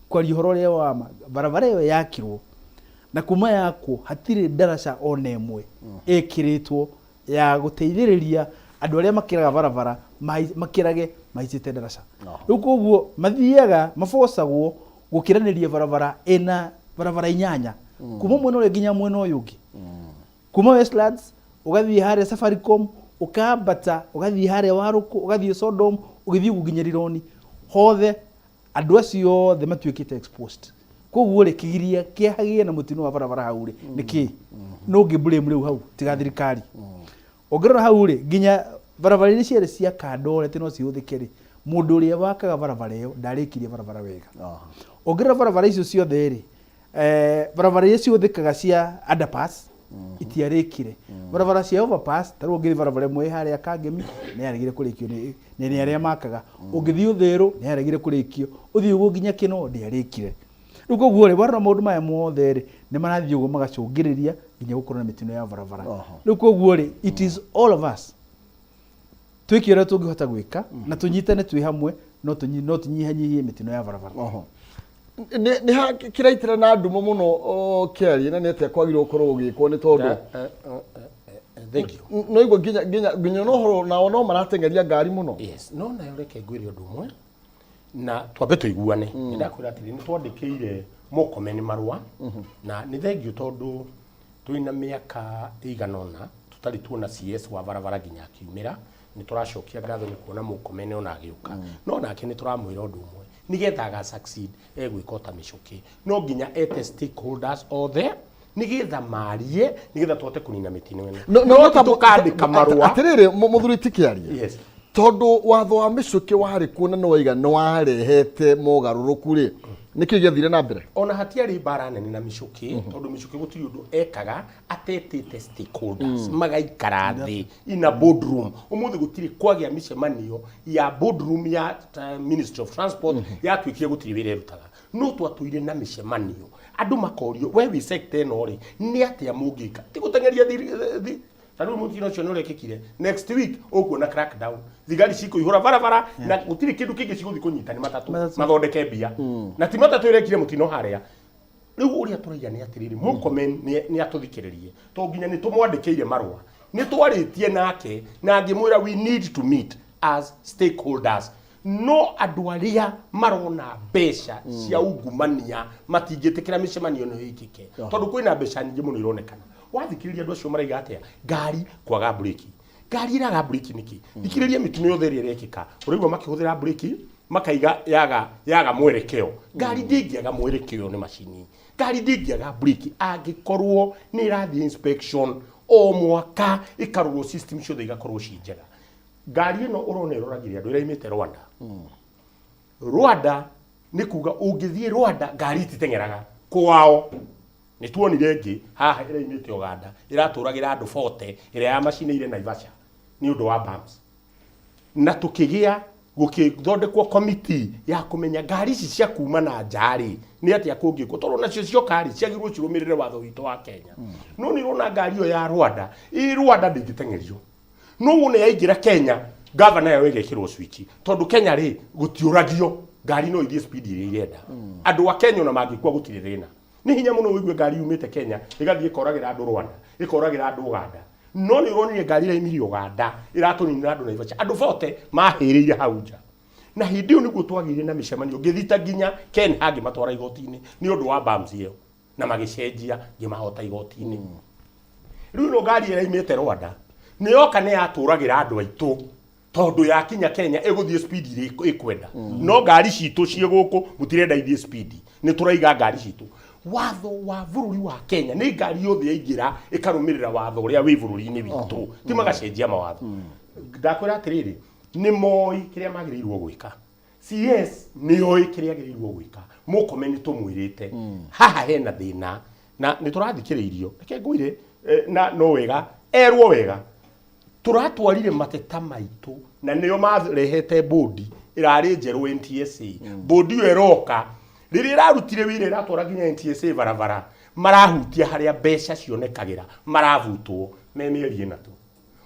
kwari horo ri wa barabara iyo yakirwo na kuma yako hatire daraca ona imwe ikiritwo ya guteithiriria andu aria makiraga barabara makirage maicite daraca riu koguo mathiaga mabocagwo gukiraniria barabara ina barabara inyanya kuma mwena ule nginya mwena uyu ungi kuma Westlands ugathie hare Safaricom ukambata ugathie hare Waruku ugathie Sodom ugithie nginya Rironi hothe andu acio othe matuikite exposed koguo ri kigiria kiahagie na mutino wa barabara hau ri niki no ngiblame riu hau tiga thirikari ongirora hau ri nginya barabara iria ciari cia kandore tino ciuthike ri mundu uria wakaga barabara iyo ndarikirie barabara wega ongirora barabara icio ciothe ri barabara iria ciuthikaga cia underpass itiarikire barabara cia overpass taru ngiri barabara imwe haria Kameme ni yarigire kurikio ni aria makaga ungithio thiru ni yarigire kurikio uthii uguo nginya kino ndiarikire riu koguo ri warora maundu maya mothe ri ni marathii uguo magacungiriria nginya gukorwo na mitino ya barabara riu koguo ri it is all of us twikire tungihota gwika na tunyitane twi hamwe no tunyihanyihie mitino ya barabara ni ha kiraitira na ndumo muno kiari na ni atia kwagirwo korwo gikwo ni tondu thank you no igwo nginya no horo na no maratengeria ngari muno yes no na yoreke ngwire undu umwe na twambe tuiguane ndakwira atiri ni twandikire Kameme marua na ni thengiu tondu twina miaka iganona tutari tuona CS wa barabara nginya kiumira ni turacokia ngatho ni kuona Kameme ona agiuka no nake ni turamwira undu umwe nigetha aga succeed egwikota micuki no nginya ete stakeholders othe nigetha marie nigetha twote kunina mitino ino no tukandika marua atiriri muthuri tikiaria yes tondu watho wa micuki wari kuona no waiga no warehete mogaruruku ri niki githire na mbere ona hatiari bara nene na micuki tondu micuki gutiri undu ekaga atetete stakeholders magaikara thi ina boardroom umuthi gutiri kwagia micemanio ya boardroom ya Ministry of Transport ya twikie gutiri wire rutaga no twatuire na micemanio andu makorio we wi sector no ri ni atia mungika ti gutengeria tanu mutino cio nore kikire next week ukuona crackdown thigari ciko ihura barabara na gutiri kindu kingi ciguthi kunyita ni matatu mathondeke mbia na ti matatu irekire mutino haria riu uria turaiga ni atiriri Kameme ni atuthikiririe to nginya ni tumwandikiire marua ni twaritie nake na ngimwira we need to meet as stakeholders no andu aria marona mbeca cia ungumania matingitikira micemanio no ikike tondu kwina mbeca nyingi muno ironekana wathikiriria andu acio maraiga atia ngari kwaga breki ngari iraga breki niki thikiriria mitino yothe iri rekika urigwa makihuthira breki makaiga yaga mwerekeo ngari ndingiaga mwerekeo ni macini ngari ndingiaga breki angikorwo ni irathi inspection o mwaka ikarwo system ciothe igakorwo cinjega ngari ino urone roragiria andu iraimite Rwanda ni kuga ungithie Rwanda ngari ititengeraga kwao ni tuonire ngi haha iraimite Uganda iraturagira andu 40 ira ya macini ire Naivasha ni undu wa bumps na tukigia gukithondekwo committee ya kumenya ngari ici cia kuma na njari ni atia kungiko toro nacio cio kari ciagirwo cirumirire watho wito wa Kenya no ni rona ngari yo ya Rwanda Rwanda ndingitengerio no wone yaingira Kenya governor yawe igekirwo switch tondu Kenya ri gutiuragio ngari no ithie speed ire irenda andu wa Kenya na mangikwa gutiririna ni hinya muno wigwe ngari yumite Kenya igathie koragira andu Rwanda ikoragira andu Uganda no ni ronire ngari ira imiri Uganda iratuninira andu Naivasha andu 40 mahiriire hauja na hindi yo niguo twagire na micemanio ngithita ginya Ken hangi matwara igoti-ini ni undu wa bams iyo na magicenjia ngimahota igoti-ini riu no ngari ira imite Rwanda ni yoka ni aturagira andu aitu tondu ya kinya Kenya iguthie speed ire ikwenda no ngari citu cie guku mutirenda ithie speed ni turaiga ngari citu watho wa bururi wa Kenya ni ngari yothe yaingira ikarumirira watho uria wi bururi-ini witu ti magacenjia mawatho ndakwira atiriri ni moi kiria magirirwo gwika CS ni oi kiria magirirwo gwika mukome ni tumwirite haha hena thina na ni turathikiririo reke ngwire na no wega erwo wega turatwarire mateta maitu na niyo marehete bodi irari njeru NTSA bodi yo eroka riri rarutire wire ratwara ginya NTSA barabara marahutia haria mbeca cionekagira maravutwo memieri na tu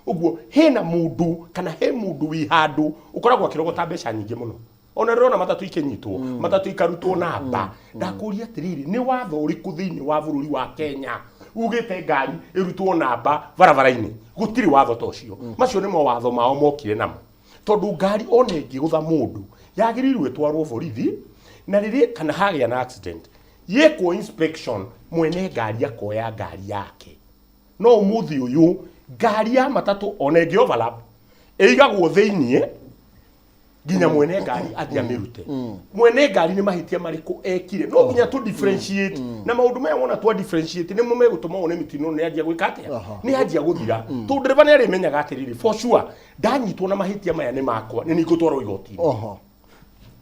uguo hena mundu kana he mundu wi handu ukoragwo akirogota mbeca nyingi muno ona rona matatu ikinyitwo matatu ikarutwo namba ndakuria atiriri ni watho uriku thiini wa bururi wa Kenya ugite ngari irutwo namba barabara-ini gutiri watho tocio macio nimo watho mao mokire namo tondu ngari ona ingigutha mundu yagirirwe twarwo borithi na riri kana hagia na accident yekwo inspection mwene ngari akoya ngari yake no umuthi uyu ngari ya matatu ona ngi overlap eigagwo thiini ginya mwene ngari athia mirute mwene ngari ni mahitia mariku ekire no ginya tu differentiate na maundu maya wona tu differentiate ni mume gutuma one mitino ni ajia gwika atia ni ajia guthira tu driver ni arimenyaga atiriri for sure ndanyitwo na mahitia maya ni makwa ni ngutwaro igoti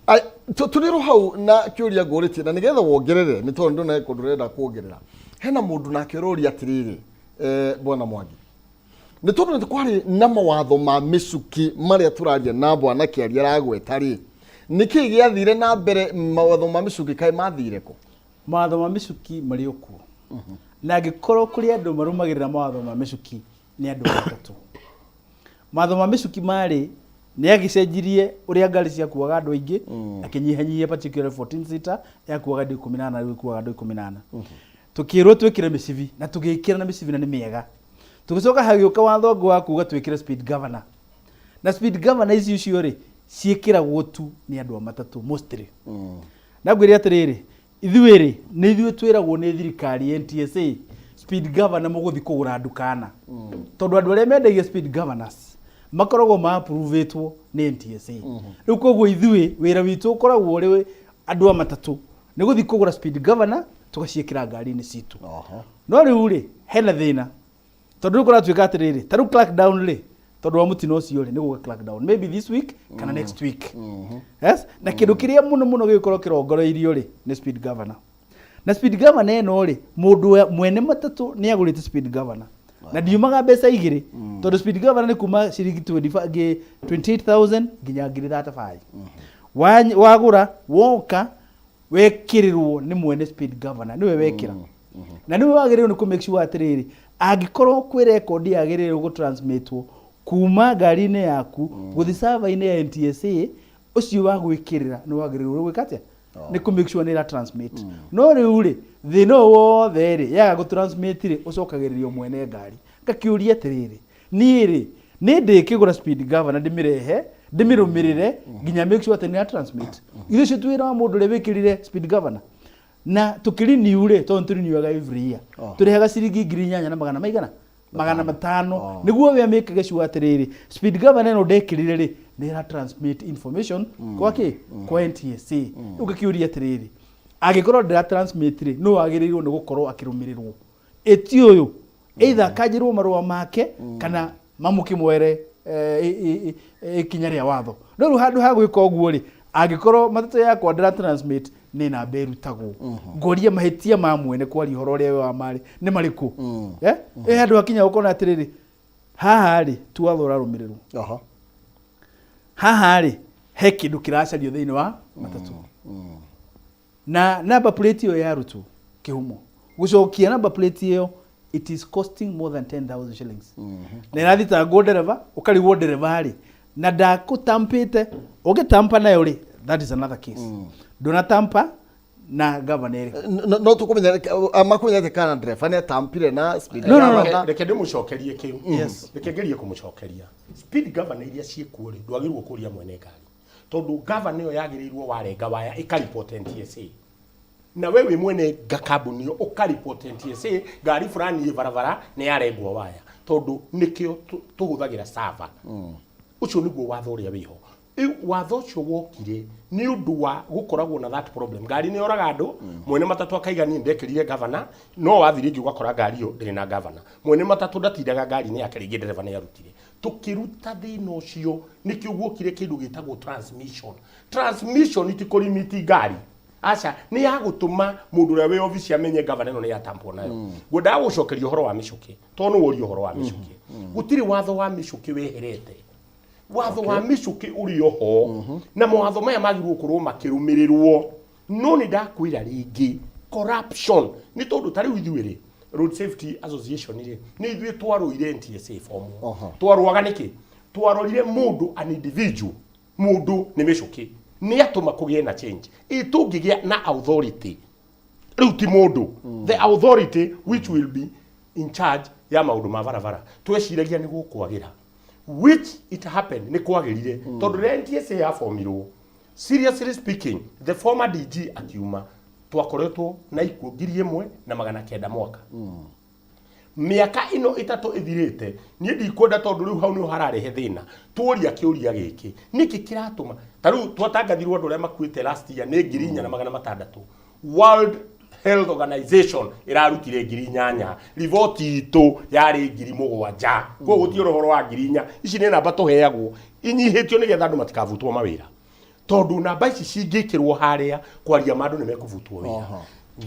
ai tuniro hau na kiuria nguriti na nigetha wongerere ni tondu na kundurenda kuongerera hena mundu na kirori atiriri bwana Mwangi ni tondu ni kwari na mawatho ma micuki maria turaria na bwana Kiaria ragweta ri niki giathire na mbere mawatho ma micuki kai mathire ko mawatho ma micuki mari okuo na gikorwo kuri andu marumagirira mawatho ma micuki ni andu batatu mawatho ma micuki mari ni agicenjirie uria ngari cia kuaga andu aingi akinyihanyihia particular 14 seater ya kuaga andu 18 riu kuaga andu 18 tukirwo twikire micivi na tugikira na micivi na ni miega tugicoka hagioka watho ngwa kuga twikire speed governor na speed governor ici ucio ri ciikiragwo tu ni andu matatu mostly na ngwire atiriri ithuiri ni ithuĩ twiragwo ni thirikari NTSA speed governor muguthi kugura ndukana tondu andu aria mendagia speed governors makoragwo ma approvetwo ni NTSA riu koguo ithuĩ wira witu ukoragwo uri andu matatu ni guthi kugura speed governor tugaciikira ngari-ini citu no riu ri hena thina tondu ukora twika atiriri taru crack down ri tondu wa mutino ucio ri ni guga crack down maybe this week kana next week yes na kindu kiria muno gikorwo kirongoroirio ri ni speed governor na speed governor eno ri mundu mwene matatu ni agurite speed governor na ndiumaga mbeca igiri tondu speed governor ni kuma ciringi 28,000 nginya 35 wagura woka wekirirwo ni mwene speed governor niwe wekira na niwe wagirirwo ni ku make sure atiriri agikorwo kwi record yagirirwo go transmitwo kuma ngari-ini yaku guthi server-ini ya NTSA ucio wa gwikirira ni wagirirwo gwika atia ni ku make sure ni ra transmit no riu ri thina wothe ri yaga go transmit ri ucokagiririo mwene ngari ngakiuria atiriri ni ri ni ndikigura speed governor ndimirehe ndimirumirire nginya make sure atini ra transmit ithu cio twira wa mundu ri wikirire speed governor na tukiriniu ri tondu turiniuaga every year turihaga ciringi 8,000 na magana maigana magana 500 niguo we make sure atiriri speed governor no ndekirire ri ni ra transmit information kwa ki kwa NTSA ugakiuria atiriri agikorwo ndira transmit ri no agirirwo ni gukorwo akirumirirwo eti uyu either kajirwo marua make kana mamukimwere ikinya ria watho no handu ha gwika uguo ri agikorwo matatu yakwa ndira transmit ni na mberu tagwo ngoria mahitia ma mwene kwa rihoro ria wa mari ni mariku andu akinya ukona atiriri haha ri tuwathora rumirirwo haha ri he kindu kiracario thiini wa matatu na number plate yo ya rutu kihumo gucokia number plate yo it is costing more than 10,000 shillings na irathita go dereva ukarigwo dereva ri na ndakutampite ugitampa nayo ri that is another case donatampa na governor no tukumenya amakunyete kana driver ne tampire na speed governor reke ndimucokerie kiu yes reke ngerie kumucokeria speed governor iria ciekuo ri ndwagirwo kuria mwene ngari tondu governor yo yagirirwo warenga waya ikareport NTSA na wewe mwene kambuni ukareport NTSA ngari fulani barabara ni yarengwo waya tondu nikio tuhuthagira server ucio niguo watho uria wiho watho ucio wokire ni undu wa gukoragwo na that problem ngari ni oraga andu mwene matatu akaigani ndekirire governor no wathiringi ugakora ngari yo ndiri na governor mwene matatu ndatindaga ngari ni yake ringi driver ni yarutire tukiruta thina ucio nikio guokire kindu gitagwo transmission itikulimiti ngari acha ni ya gutuma mundu ria we office amenye governor no ni yatampo nayo ngwenda gucokeria uhoro wa micuki to no wori uhoro wa micuki gutiri watho wa micuki weherete watho wa micuki uri oho na mawatho maya magirwo kurwo makirumirirwo no ni ndakwira ringi corruption ni tondu tari withuiri road safety association ri ni ithuĩ twarũire NTSA form twarwaga niki twarorire mundu an individual mundu ni micuki ni atuma kugie na change itungigia na authority riu ti mundu the authority which will be in charge ya maundu ma barabara tweciragia ni gukwagira which it happened ni kwagirire tondu NTSA ya formirwo seriously speaking the former DG akiuma twakoretwo na ikuo 1900 mwaka miaka ino itatu ithirite nie ndikwenda tondu riu hau ni hararehe thina tuoria kiuria giki niki kiratuma taru twatangathirwo andu aria makuite last year ni 4,600 World Health Organization irarutire 8,000 report itu yari 7,000 kwa gutie rohoro wa 4,000 ici ni namba tuheagwo inyihitio nigetha andu matikavutwo mawira tondu namba ici cingikirwo haria kwaria mandu ni mekuvutwo wira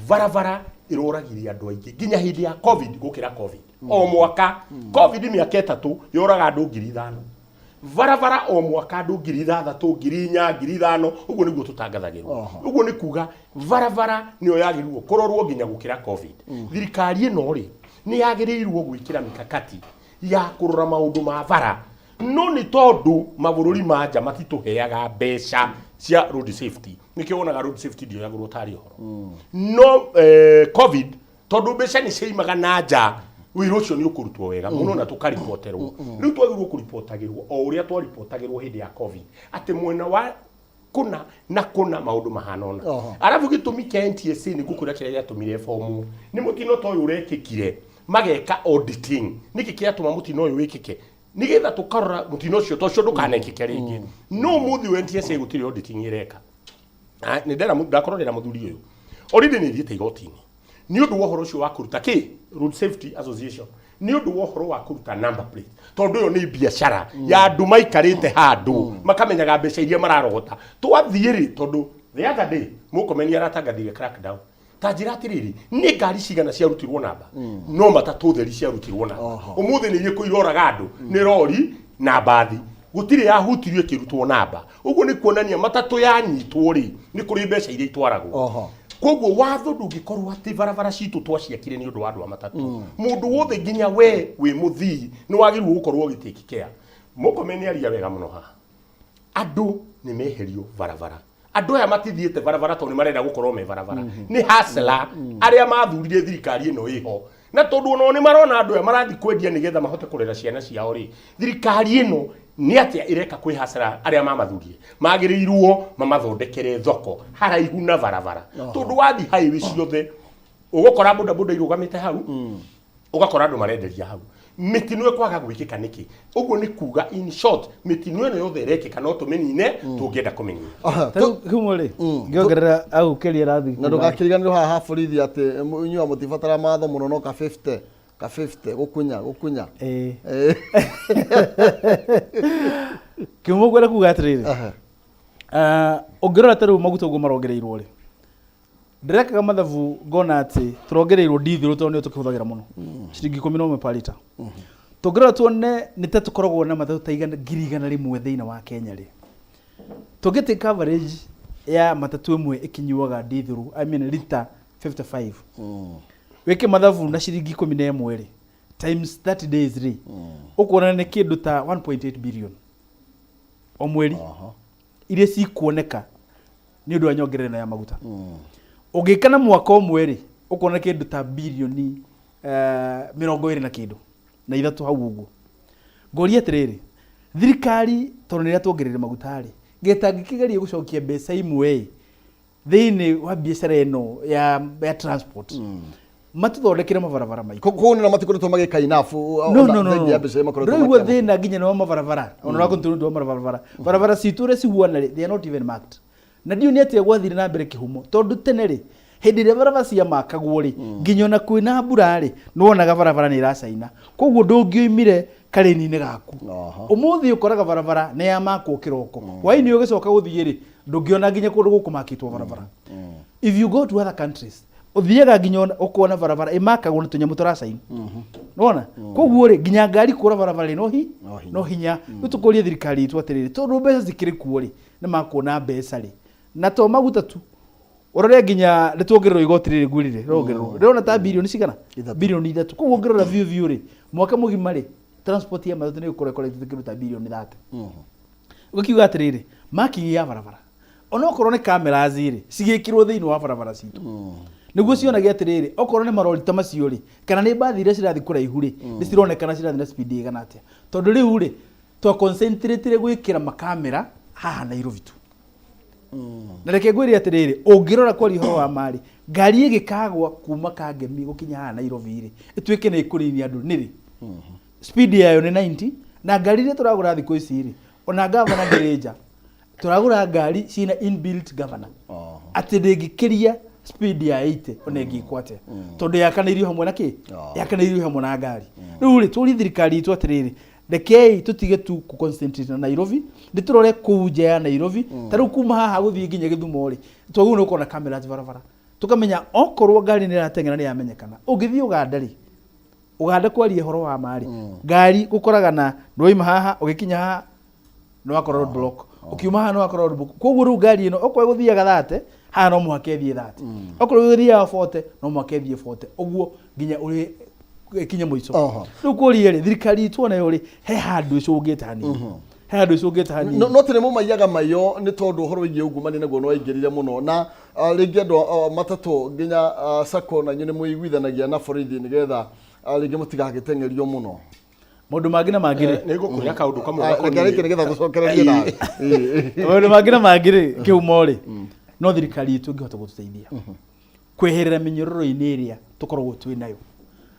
barabara iroragiria andu aingi nginya hindi ya covid gukira covid o mwaka covid miaka 3 yoraga andu 5,000 barabara o mwaka andu 6,000 4,000 5,000 uguo niguo tutangathagirwo uguo ni kuga barabara niyo yagirwo kurorwo nginya gukira covid thirikari ino ri ni yagirirwo gwikira mikakati ya kurora maundu ma bara no ni tondu mabururi ma nja matituheaga mbeca cia road safety nikio wonaga road safety ndio yagurwo tari horo no covid tondu mbeca ni ciimaga na nja wira ucio ni ukurutwo wega muno na tukaripoterwo riu twagirwo kuriportagirwo o uria twariportagirwo hindi ya covid ati mwena wa kuna maundu mahanona arabu gitumi kia NTSA ni gukura kiria yatumire fomu ni mutino toyo urekikire mageka auditing niki kiatuma mutino uyu wikike nigetha tukarora mutino ucio tocio ndukanekike ringi no muthi wa NTSA gutiri auditing ireka ni ndera ndakororera muthuri uyu already ni thiete igotini ni undu wa horo ucio wa kuruta ki road safety association ni undu wa horo wa kuruta number plate tondu yo ni biashara ya andu maikarite handu makamenyaga mbeca iria mararogota twathiiri tondu the other day mukomeni aratangathire crackdown tajira atiriri ni ngari cigana ciarutirwo namba no matatutheri ciarutirwo namba umuthi ni iriko iroraga andu ni rori na bathi gutire yahutirio kirutwo namba uguo ni kuonania matatu yanyitwo ri ni kuri mbeca iria itwaragwo koguo watho ndungikorwo ati barabara citu twaciakire ni undu wa andu matatu mundu wothe nginya we wi muthii ni wagirwo gukorwo gitikikea mukomeni aria wega muno ha andu ni meherio barabara andu aya matithiete barabara to ni marenda gukorwo me barabara ni hasla aria mathurire thirikari ino iho na tondu no ni marona andu aya marathi kwendia nigetha mahote kurera ciana ciao ri thirikari ino ni atia ireka kwi hasara aria mamathurie magirirwo mamathondekere thoko haraihu na barabara tondu wathi highway ciothe ugokora boda irugamite hau ugakora andu marenderia hau mitino ekwaga gwikika niki uguo ni kuga in short mitino eno yothe rekika no tumenine tungienda kumenina kumuri ngiongerera au keria rathi na ndugakiriganirwo haha borithi ati inyuwa mutibatara matho muno no ka 50 gukunya kimugwera kuga atiriri ongirora taru maguta uguo marongereirwo ri ndirekaga mathabu ngona ati turongereirwo ndithiru tondu nio tukihuthagira muno ciringi 11 per liter tungirora tuone ni ta tukoragwo na mathabu ta 100,000 thiina wa Kenya ri tugite coverage ya matatu imwe ikinyuaga ndithiru I mean liter 55 weke mathabu na ciringi 11 ri times 30 days ri ukuona ni kindu ta 1.8 billion o mweri iria cikuoneka ni undu wa nyongerera ya maguta ugikana mwaka umwe ri ukuona kindu ta bilioni 20 na kindu na ithatu hau uguo ngoria atiriri thirikari tondu niria tuongerere maguta ri gĩtangĩkĩgeria gũcokia mbeca imwe thĩinĩ wa biacara ĩno ya transport matithondekere mabarabara maingĩ kuona matikoretwo magĩka enough no ndĩraigua thĩna nginya no mabarabara ona no kuntu barabara citu ũrĩa cihuana they are not even marked na ndio nĩ atĩa gwathire na mbere kĩhumo tondu tene rĩ hĩndĩ ĩrĩa barabara cia makagwo rĩ nginya ona kwĩna mbura rĩ nĩwonaga barabara nĩ ĩracaina koguo ndũngĩoimire karĩni-inĩ gaku ũmũthĩ ũkoraga barabara nĩ ya makwo kĩroko hwaĩ-inĩ ũgĩcoka gũthiĩ rĩ ndũngĩona nginya kũndũ gũkũ makĩtwo barabara if you go to other countries uthiaga nginya ukona barabara imakagwo na tunyamu turacaina nona koguo ri nginya ngari kura barabara no hinya tukurie thirikari itu atiriri tondu mbeca zikiri kuo ri ni makuona mbeca ri na to maguta tu urore nginya nituongererwo igoti riri ngurire rongererwo rona ta bilioni cigana bilioni 3 koguo ngerora view ri mwaka mugima ri transport ya mazuta ni ukorekore tukiruta bilioni 30 ukiuga atiriri making ya barabara onokorwo ni kamera ziri cigikirwo thiini wa barabara citu niguo cionagia atiriri okorwo ni marori ta macio ri kana ni bathi iria cirathi kuraihu ri ni cironekana cirathi na speed igana atia tondu riu ri to concentrate gwikira makamera haha Nairobi tu na reke ngwiri atiriri ungirora kwa rihoro wa mari ngari igikagwa kuma Kangemi gukinya haha Nairobi ri itwike ni ikurini andu niri speed yayo ni 90 na ngari ri turagura thiko ici ri ona governor Gereja turagura ngari cina inbuilt governor ati ndingikiria speed ya 80 onegi kwate tondu yakanairio hamwe na ki yakanairio hamwe na ngari riu ri turi thirikari itu atiriri rekei tutige tu ku concentrate na Nairobi nditurore kuja ya Nairobi taru kuma haha guthii nginya Githumo ri twagu no kona kamera barabara tukamenya okorwo ngari ni ratengera ni yamenyekana ugithii Uganda ri Uganda kwaria horo wa mari ngari gukoraga na ndoima haha ugikinya haha no akora road block ukiuma haha no akora road block koguo ru ngari ino okwa guthiaga thate haha no muhake thie thate okorwo guthiaga 40 no muhake thie 40 uguo nginya uri kinya muico riu kuria ri thirikari tuona yo ri he handu icungite hani he handu icungite hani no tene mumaiyaga mayo ni tondu horo wigie ungumani naguo no waingirire muno na ringi andu matatu nginya sako na nyune muiguithanagia na borithi nigetha ringi mutigagitengerio muno mundu mangina mangire ni gukuria kaundu kamwe ngareke nigetha gucokererie na mundu mangina mangire kiumo ri no thirikari itu ngihota gututeithia kweherera minyororo-ini iria tukoragwo twi nayo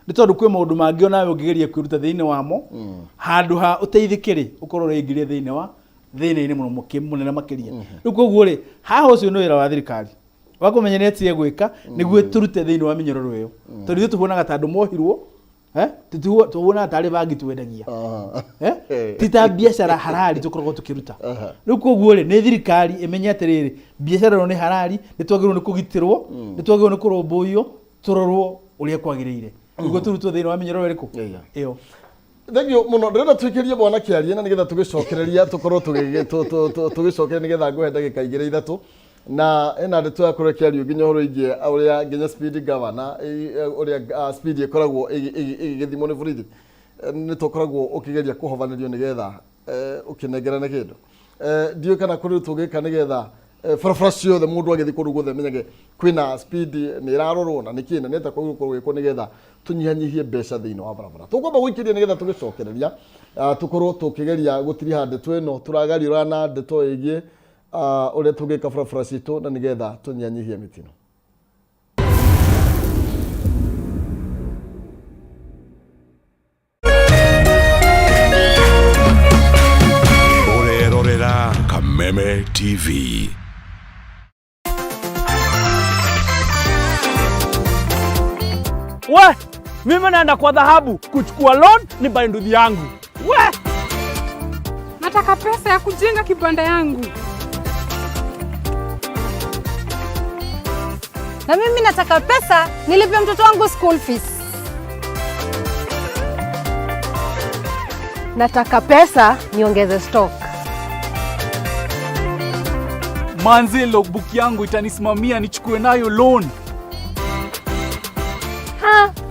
ni tondu kwi maundu mangi onawe ungigeria kwiruta thiini wamo handu ha uteithikire ukorwo ringirie thiini wa thiini-ini muno munene makiria riu koguo ri haha ucio ni wira wa thirikari wakumenya ni atie gwika niguo turute thiini wa minyororo iyo tondu ithu tubonaga ta andu mohirwo tuona tari bangi twendagia tita biashara halali tukoragwo tukiruta riu koguo ri ni thirikari imenya atiriri biashara no ni halali ni twagirwo ni kugitirwo ni twagirwo ni kuromboyo turorwo uria kwagiriire niguo turutwo thiini wa minyororo iriku iyo thegio muno ndĩrenda twĩkĩrie bwana Kĩaria na nĩgetha tũgĩcokereria tũkorwo tũgĩcokereria nĩgetha ngũhe ndagĩka igĩrĩ ithatũ na ena ndeto ya kũrĩa Kĩaria nginya horo igie ũrĩa nginya speed governor ũrĩa speed ĩkoragwo ĩgĩthimwo nĩ borithi nĩ tũkoragwo ũkĩgeria kũhobanĩrio nĩgetha ũkĩnengerane kĩndũ ndiũ kana kũrĩ tũgĩka nĩgetha barabara ciothe mũndũ agĩthiĩ kũndũ guothe menyage kwĩna speed nĩ ĩrarorwo na nĩkĩ na nĩta gũkorwo gwĩkwo nĩgetha tũnyihanyihie mbeca thĩinĩ wa barabara tũkwamba gũikĩria nĩgetha tũgĩcokereria tũkorwo tũkĩgeria gũtiriha ndeto ĩno tũragariũra na ndeto ĩgiĩ ũrĩa tũngĩka barabara citũ na nĩgetha tũnyihanyihie mĩtino ũrerorera Kameme TV. We, mimi naenda kwa dhahabu kuchukua loan ni buy nduthi yangu. We, nataka pesa ya kujenga kibanda yangu. Na mimi nataka pesa nilipe mtoto wangu school fees. Nataka pesa niongeze stock. Manzi logbook yangu itanisimamia nichukue nayo loan.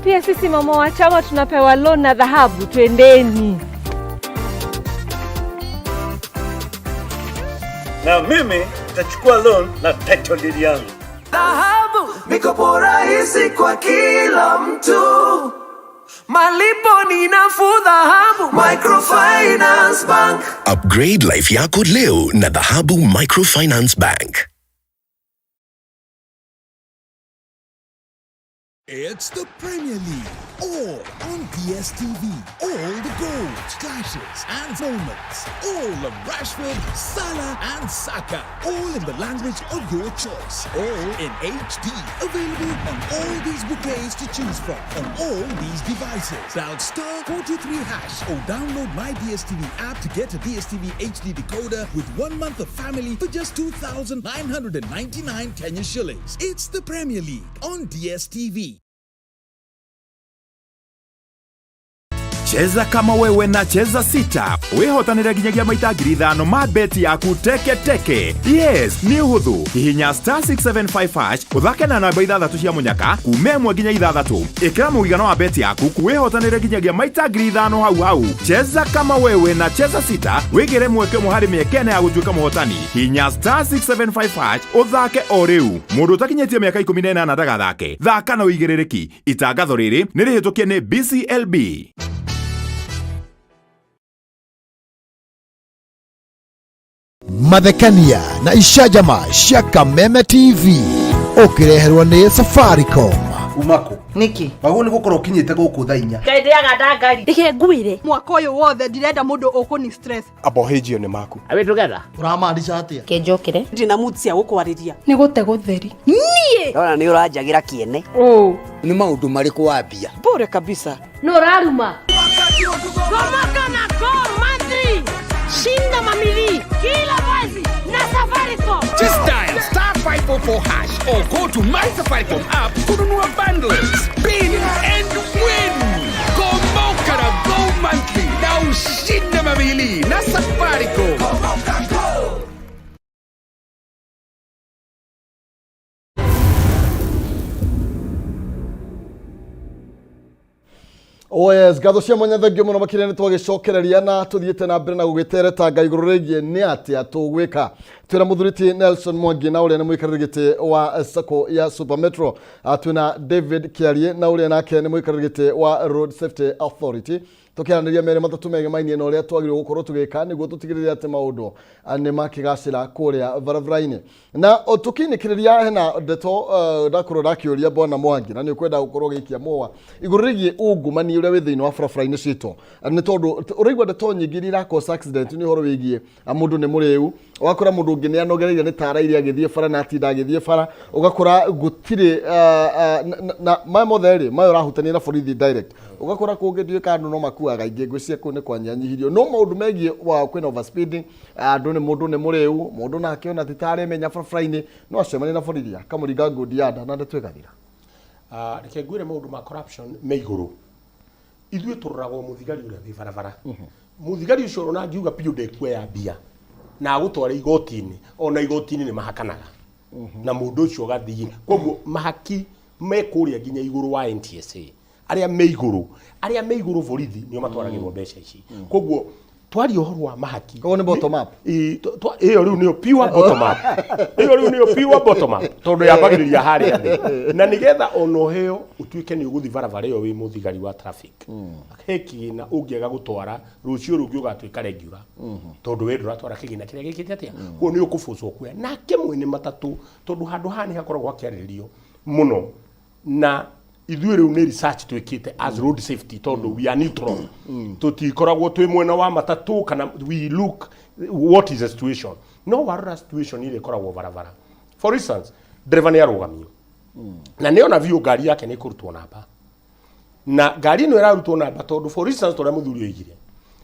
Pia sisi mama wa chama tunapewa loan na dhahabu, twendeni. Na mimi nitachukua loan na title deed yangu. Dhahabu, mikopo rahisi kwa kila mtu. Malipo ni nafuu dhahabu Microfinance Bank. Upgrade life yako leo na Dhahabu Microfinance Bank. It's the Premier League, all on DSTV. All the goals, clashes and moments. All of Rashford, Salah and Saka. All in the language of your choice. All in HD. Available on all these bouquets to choose from. On all these devices. Dial *43# or download my DSTV app to get a DSTV HD decoder with 1 month of family for just 2,999 Kenya shillings. It's the Premier League on DSTV. Cheza kama wewe na cheza sita. Wehotanira ginyagia maita ngiri 5 ma beti yaku teke teke. Yes, ni huthu. Hihinya *675# uthake na namba 6 cia munyaka kume 1 nginya 6. Ikira muigana wa beti yaku kuwehotanira ginyagia maita ngiri 5 hau. Cheza kama wewe na cheza sita. Wigire mweke muhari miekene ya gutuika muhotani. Hihinya *675# uthake o riu. Mundu utakinyetie miaka 18 na ndagathake. Thaka na uigirereki. Itangatho riri ni rihitukie ni BCLB. Mathekania na ishajama cia Kameme TV ukireherwa ni Safaricom. Umako niki wagu ni gukora ukinyite guku thainya Ndeaga ndangari dike nguire mwaka uyu wothe ndirenda mundu ukuni stress abohejio ni maku awe together uramaanisha atia kenjokire ndina mutsia gukwariria ni gute gutheri nie ona ni urajagira kiene ni maundu mariku wambia bure kabisa no raruma Somaka na go Madrid shinda mamili kila mwezi na Safaricom. Just dial *544# or go to my Safaricom app kununua bundles, spin and win. Go Moka Go monthly na ushinde mamili na Safaricom. Oh yes, gatho cia mwanya thengio muno makire ni twagicokereria na tuthiete na mbere na gugitereta ngai iguru rigie ni atia tugwika twira muthuriti Nelson Mwangi na uria ni muikarigite wa sako ya Super Metro twina David Kiarie na uria nake ni muikarigite wa Road Safety Authority tukiaraniria mere matatu mege mainie na uria twagire gukorwo tugika niguo tutigirire ati maundu ni makigacira kuria barabara-ini na tukinikiriria hena ndeto ndakorwo ndakiuria bona Mwangi na ni kwenda gukorwo gikia mowa iguru rigie ungumani uria wi thiini wa barabara-ini cito ni tondu urigwa ndeto nyingi irakosa accident ni horo wigie mundu ni muriu ugakora mundu ungi ni anogereire ni tara iria agithie bara na atinda agithie bara ugakora gutire na mamotheri mayo rahutania na borithi direct ugakora kungithie kandu no makuaga ingi ngwicia ku ni kwanyanyihirio no maundu megie wa kwina overspeeding andu ni mundu ni muriu mundu nake ona titare menya barabara-ini no acemani na borithi kamuringa ngudi yanda na ndetwegathira reke ngwire maundu ma corruption me iguru ithuĩ tũroragwo mũthigari ũrĩa wĩ barabara mũthigari ũcio ona angiuga piũ ndekuoya mbia na agũtware igoti-inĩ ona igoti-inĩ nĩ mahakanaga na mũndũ ũcio gathiĩ koguo mahaki me kũrĩa nginya igũrũ wa NTSA arĩa me igũrũ borithi nĩo matwaragĩrwo mbeca ici koguo twari ũhoro wa mahaki koguo nĩ bottom up ĩyo rĩu nĩyo pure bottom up ĩyo rĩu nĩyo pure bottom up tondũ yambagĩrĩria harĩa thĩ na nĩgetha ona ũheo ũtuĩke nĩ ũgũthiĩ barabara ĩyo wĩ mũthigari wa traffic he kĩgĩna ũngĩaga gũtwara rũciũ rũngĩ ũgatuĩka regular tondũ we ndũratwara kĩgĩna kĩrĩa gĩkĩte atĩa kuo nĩ ũkũbũcwo kuoya nake mwene matatũ tondũ handũ haha nĩ hakoragwo hakĩarĩrĩrio mũno na ithuĩ rĩu nĩ research twĩkĩte as road safety tondũ we are neutral tũtikoragwo twĩ mwena wa matatũ kana we look what is the situation no warora situation ile ĩkoragwo barabara for instance driver nĩ arũgamio na nĩ ona view ngari yake nĩ kũrutwo namba na ngari ĩno ĩrarutwo namba tondũ for instance tũrĩa mũthuri oigire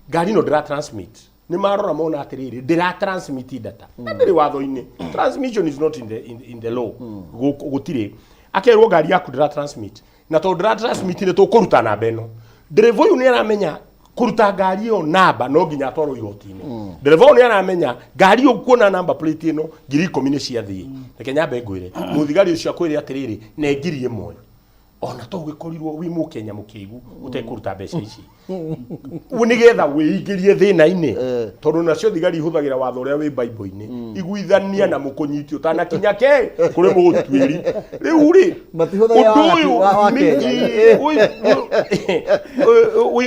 ngari ĩno ndĩra transmit nĩ marora mona atĩrĩrĩ ndĩra transmit data na ndĩrĩ watho-inĩ transmission is not in the law gũtirĩ akerwo ngari yaku ndĩra transmit na tondũ ndĩra transmit nĩ tũkũruta namba ĩno ndereva ũyũ nĩ aramenya kũruta ngari ĩyo namba no nginya atwarwo igoti-inĩ ndereva ũyũ nĩ aramenya ngari ĩyo kuona namba plate ĩno 10,000 nĩ ciathiĩ reke nyambe ngwĩre mũthigari ũcio akwĩre atĩrĩrĩ ne 1,000 ona to gwikorirwo wi mu Kenya mukigu utekuruta mbeca ici unigetha wiingirie thina-ini tondu nacio thigari ihuthagira watho uria wi Bible-ini iguithania na mukunyiti utanakinya ke kuri mugutwiri riu ri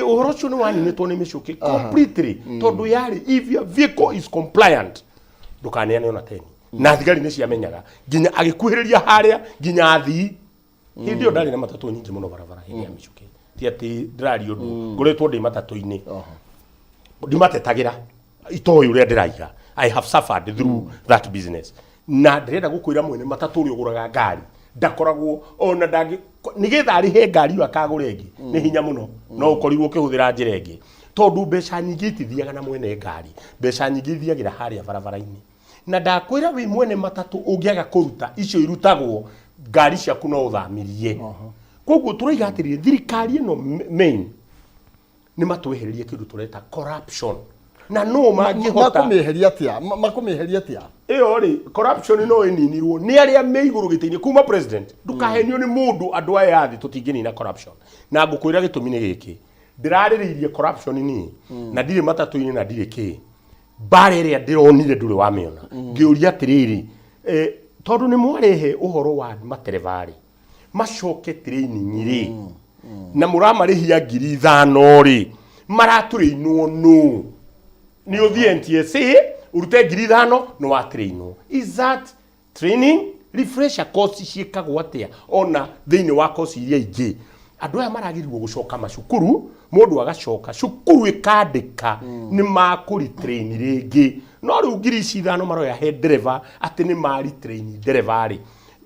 uhoro ucio ni waninitwo ni micuki completely tondu yari if your vehicle is compliant ndukaneane ona teni na thigari ni ciamenyaga nginya agikuhiriria haria nginya athii hindi ndari na matatu nyingi muno barabara hindi ya micuki ti ati ndirari undu ngoretwo ndi matatu-ini ndimatetagira itoyi uria ndiraiga I have suffered through that business na ndirenda gukwira mwene matatu uri uguraga ngari ndakoragwo ona ndangi nigetha arihe ngari yo akagura ingi ni hinya muno no ukorirwo ukihuthira njira ingi tondu mbeca nyingi itithiaga na mwene ngari mbeca nyingi ithiagira haria barabara-ini na ndakwira wi mwene matatu ungiaga kuruta icio irutagwo ngari ciaku no uthamirie koguo turaiga atiri thirikari ino main ni matwehererie kindu tureta corruption na no mangihota makumiheria atia iyo ri corruption no ininirwo ni aria me iguru gitini kuma president ndukahenio ni mundu andu aya athi tutingini na corruption na ngukwira gitumi ni giki ndiraririirie corruption ni na ndire matatu-ini na ndire ki bare ria ndironire ndure wa miona ngiuria atiriri tondu ni mwarehe uhoro wa materevari macoke training ri na muramarihia 5,000 ri maraturainwo no ni uthie NTSA urute 5,000 no wa trainwo is that training refresher course ciekagwo atia ona thiini wa course iria ingi andu aya maragirwo gucoka macukuru mundu agacoka cukuru ikandika ni makuri train ringi no riu 5,000 maroya he driver ati ni mari train driver ri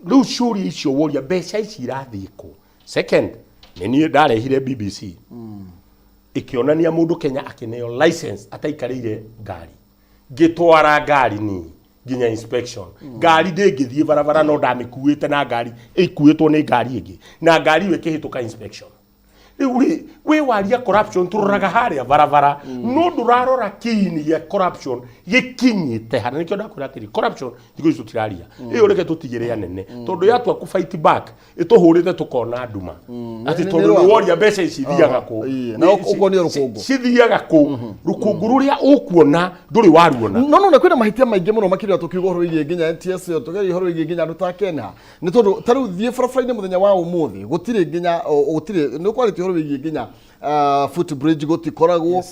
riu curi icio woria mbeca ici irathiko second ni ndarehire BBC ikionania mundu Kenya akineo license ataikarire ngari gitwara ngari ni ginya inspection ngari ndingithie barabara no ndamikuite na ngari ikuitwo ni ngari ingi na ngari wikihituka inspection riu we waria corruption turoraga haria barabara no ndurarora kini ya corruption gikinyite hana nikio ndakwira atiri corruption thigo icio tiraria iyo reke tutigire anene tondu yatua ku fight back ituhurite tukona nduma ati tondu woria mbeca ici thiaga ku na ukonio rukungu cithiaga ku rukungu ruria ukuona nduri waruona no nakwira mahitia maingi muno makirira tukiuga horo igi nginya NTSA tugeri horo igi nginya nduta Kenya ni tondu taru thie barabara-ini muthenya wa umuthi gutire nginya gutire ni kwaliti horo igi nginya footbridge gutikoragwo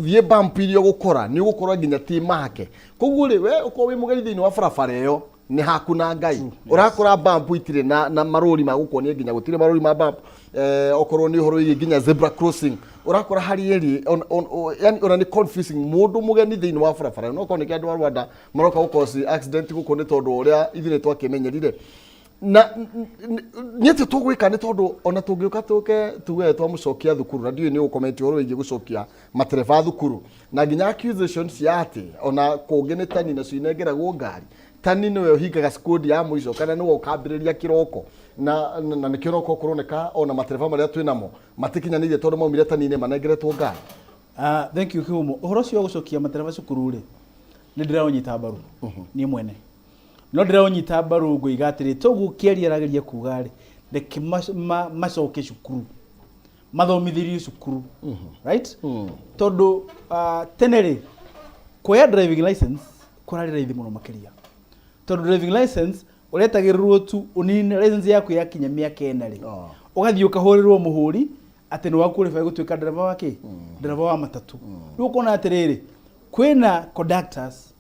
thie bump irio gukora ni gukora nginya ti make koguo ri we uko wi mugeri thiini wa barabara iyo ni hakuna ngai urakora bump itire na marori magukonia nginya gutire marori ma bump okorwo ni horo igi nginya zebra crossing urakora hari eri yani ona ni confusing mundu mugeni thiini wa barabara no ko ni kindu wa Rwanda maroka gukosi accident gukone tondu uria ithire twakimenyerire na niete tugwika ni tondu ona tungiuka tuge twamucokia thukuru na ndiyo ni ukomenti horo igi gucokia matereva thukuru na nginya accusations ya ati ona kungene tani na cinegeragwo ngari tani niwe hingaga skodi ya muico kana niwe ukambiriria kiroko na ni kiroko kuroneka ona matereva maria twinamo matikinyanirie tondu maumire tani-ini manegeretwo ngari thank you Kihumo uhoro cio gucokia matereva cukuru ri ni ndiraonyita mbaru ni mwene no ndiraonyita mbaru nguiga atiri togu kiaria rageria kuga ri reke macoke cukuru mathomithirio cukuru right tondu tene ri kuya driving license kurari raithi muno makiria tondu driving license uretagirwo tu unine license yaku yakinya miaka 4 ri ugathii ukahurirwo muhuri ati ni wakurifai gutuika driver wake driver wa matatu ukona atiriri kwina conductors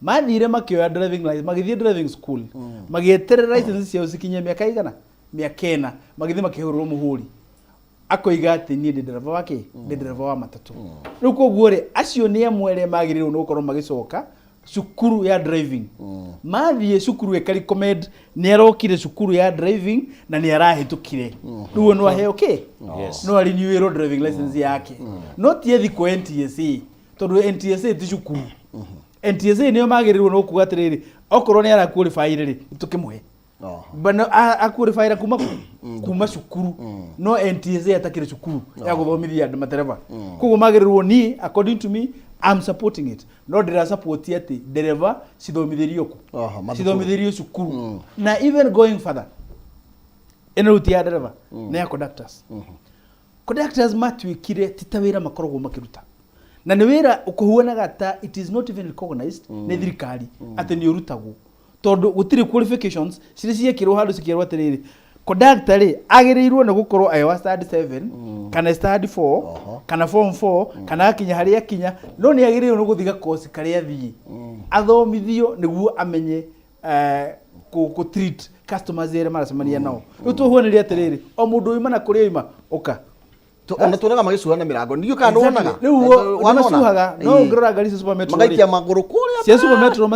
mathire makioya driving license magithie driving school magieterera license ciao cikinye miaka igana miaka 4 magithie makihurwo muhuri akoiga ati ni driver wake ni driver wa matatu riu koguo ri acio ni amwere magirirwo no korwo magicoka cukuru ya driving mathie cukuru ya recommend ni arokire cukuru ya driving na ni arahitukire riu no ahe okay no ari new driving license yake no tie thiko NTSA tondu NTSA ti cukuru NTSA niyo magirirwo no kuga atiriri okorwo ni ara qualify ri tukimuhe bana aqualify kuma cukuru no NTSA atakire cukuru ya guthomithia andu matereva koguo magirirwo ni according to me I'm supporting it no ndira support ati dereva cithomithirio ku cithomithirio cukuru na even going further eno ruti ya dereva na ya conductors conductors matuikire titawira makorogwo makiruta na ni wira ukuhuana gata it is not even recognized ni thirikari ati ni urutagwo tondu gutiri qualifications ciria ciekirwo handu cikirwo atiriri conductor ri agirirwo ni gukorwo ayo study 7 kana study 4 kana form 4 kana akinya haria kinya no ni agirirwo ni guthiga course karia thii athomithio niguo amenye ku treat customers ere maracemania nao tu huoneria atiriri o mundu ima na kuria ima uka ona tunaga magisuha na mirango ndio kana wonaga wanasuhaga no ngirora ngari cia super metro magaikia maguru kuria cia super metro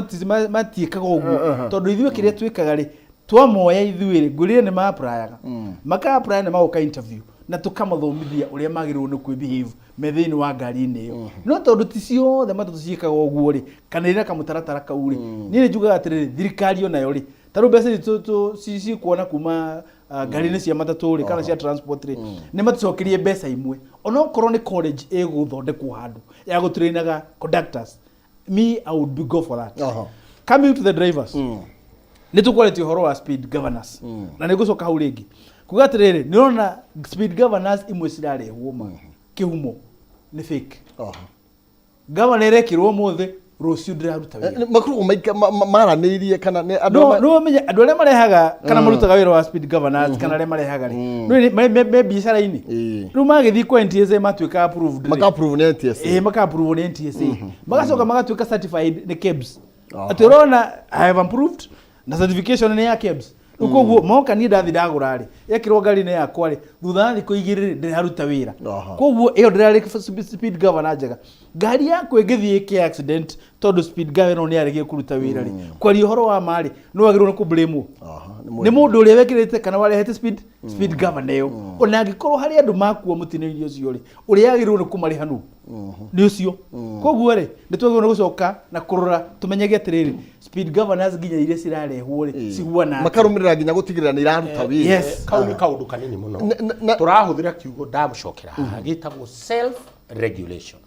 matiikaga uguo tondu ithuĩ kiria twikaga ri twamoya ithuĩ ri ngurire ni ma applyaga maka apply ni magoka interview na tukamathomithia uria magirwo ni kwi behave methini wa ngari-inĩ iyo no tondu ti ciothe matatu ciikaga uguo ri kana ina kamutaratara kau ri ni njugaga atiriri thirikari onayo ri taru mbeca ci kuona kuma ngari-inĩ cia matatu ri kana cia transport ri ni matucokerie mbeca imwe ona okorwo ni college iguthondekwo handu ya gutrainaga conductors me I would go for that coming to the drivers ni tukwalete horo wa speed governors na ni gucoka hau ringi kuga atiriri ni ona speed governors imwe cirarehwo ma kihumo ni fake governor erekirwo mothe rucio ndiraruta wira makuru maranirie kana ni no menya andu aria marehaga kana marutaga wira wa speed governors kana aria marehaga ri no me biashara-ini riu magithii kwa NTSA matuika approved maka approve ni NTSA maka approve ni NTSA magacoka magatuika certified ni KEBS atirona I have approved na certification ni ya KEBS ukoguo moka ni ndathi ndagura ri yekirwo ngari-ini yakwa ri thutha thiku igiri ndiraruta wira koguo iyo ndirari speed governor njega ngari yakwa ingithii ki accident tondu speed governor ni arigie kuruta wira ri kwari horo wa mari no agirwo ni ku blame ni mundu uria wekirite kana warehete speed governor yo ona angikorwo hari andu makuo mutino-ini ucio ri uria agirwo ni kumariha nu ni ucio koguo ri ni twagirwo ni gucoka na kurora tumenyege atiriri speed governors ginya iria cirarehwo ri ciguana makarumira ginya gutigirira ni iraruta wira yes kau ni kaundu kanini muno turahuthira kiugo ndamucokera gitagwo self regulation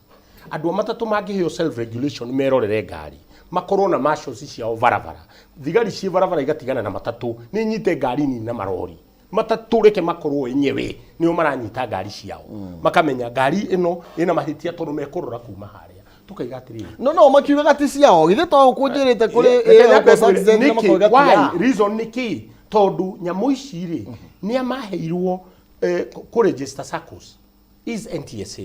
andu matatu mangiheo self regulation merorere ngari makorwo na marshals ciao barabara thigari cie barabara igatigana na matatu ni nyite ngari nini na marori matatu reke makorwo enyewe nio maranyita ngari ciao makamenya ngari ino ina mahitia tondu mekurora kuma haria tukaiga atiriri no makiuga gati ciao githe to kunjirite kuri why reason niki tondu nyamu ici ri ni amaheirwo ku register SACCOs is NTSA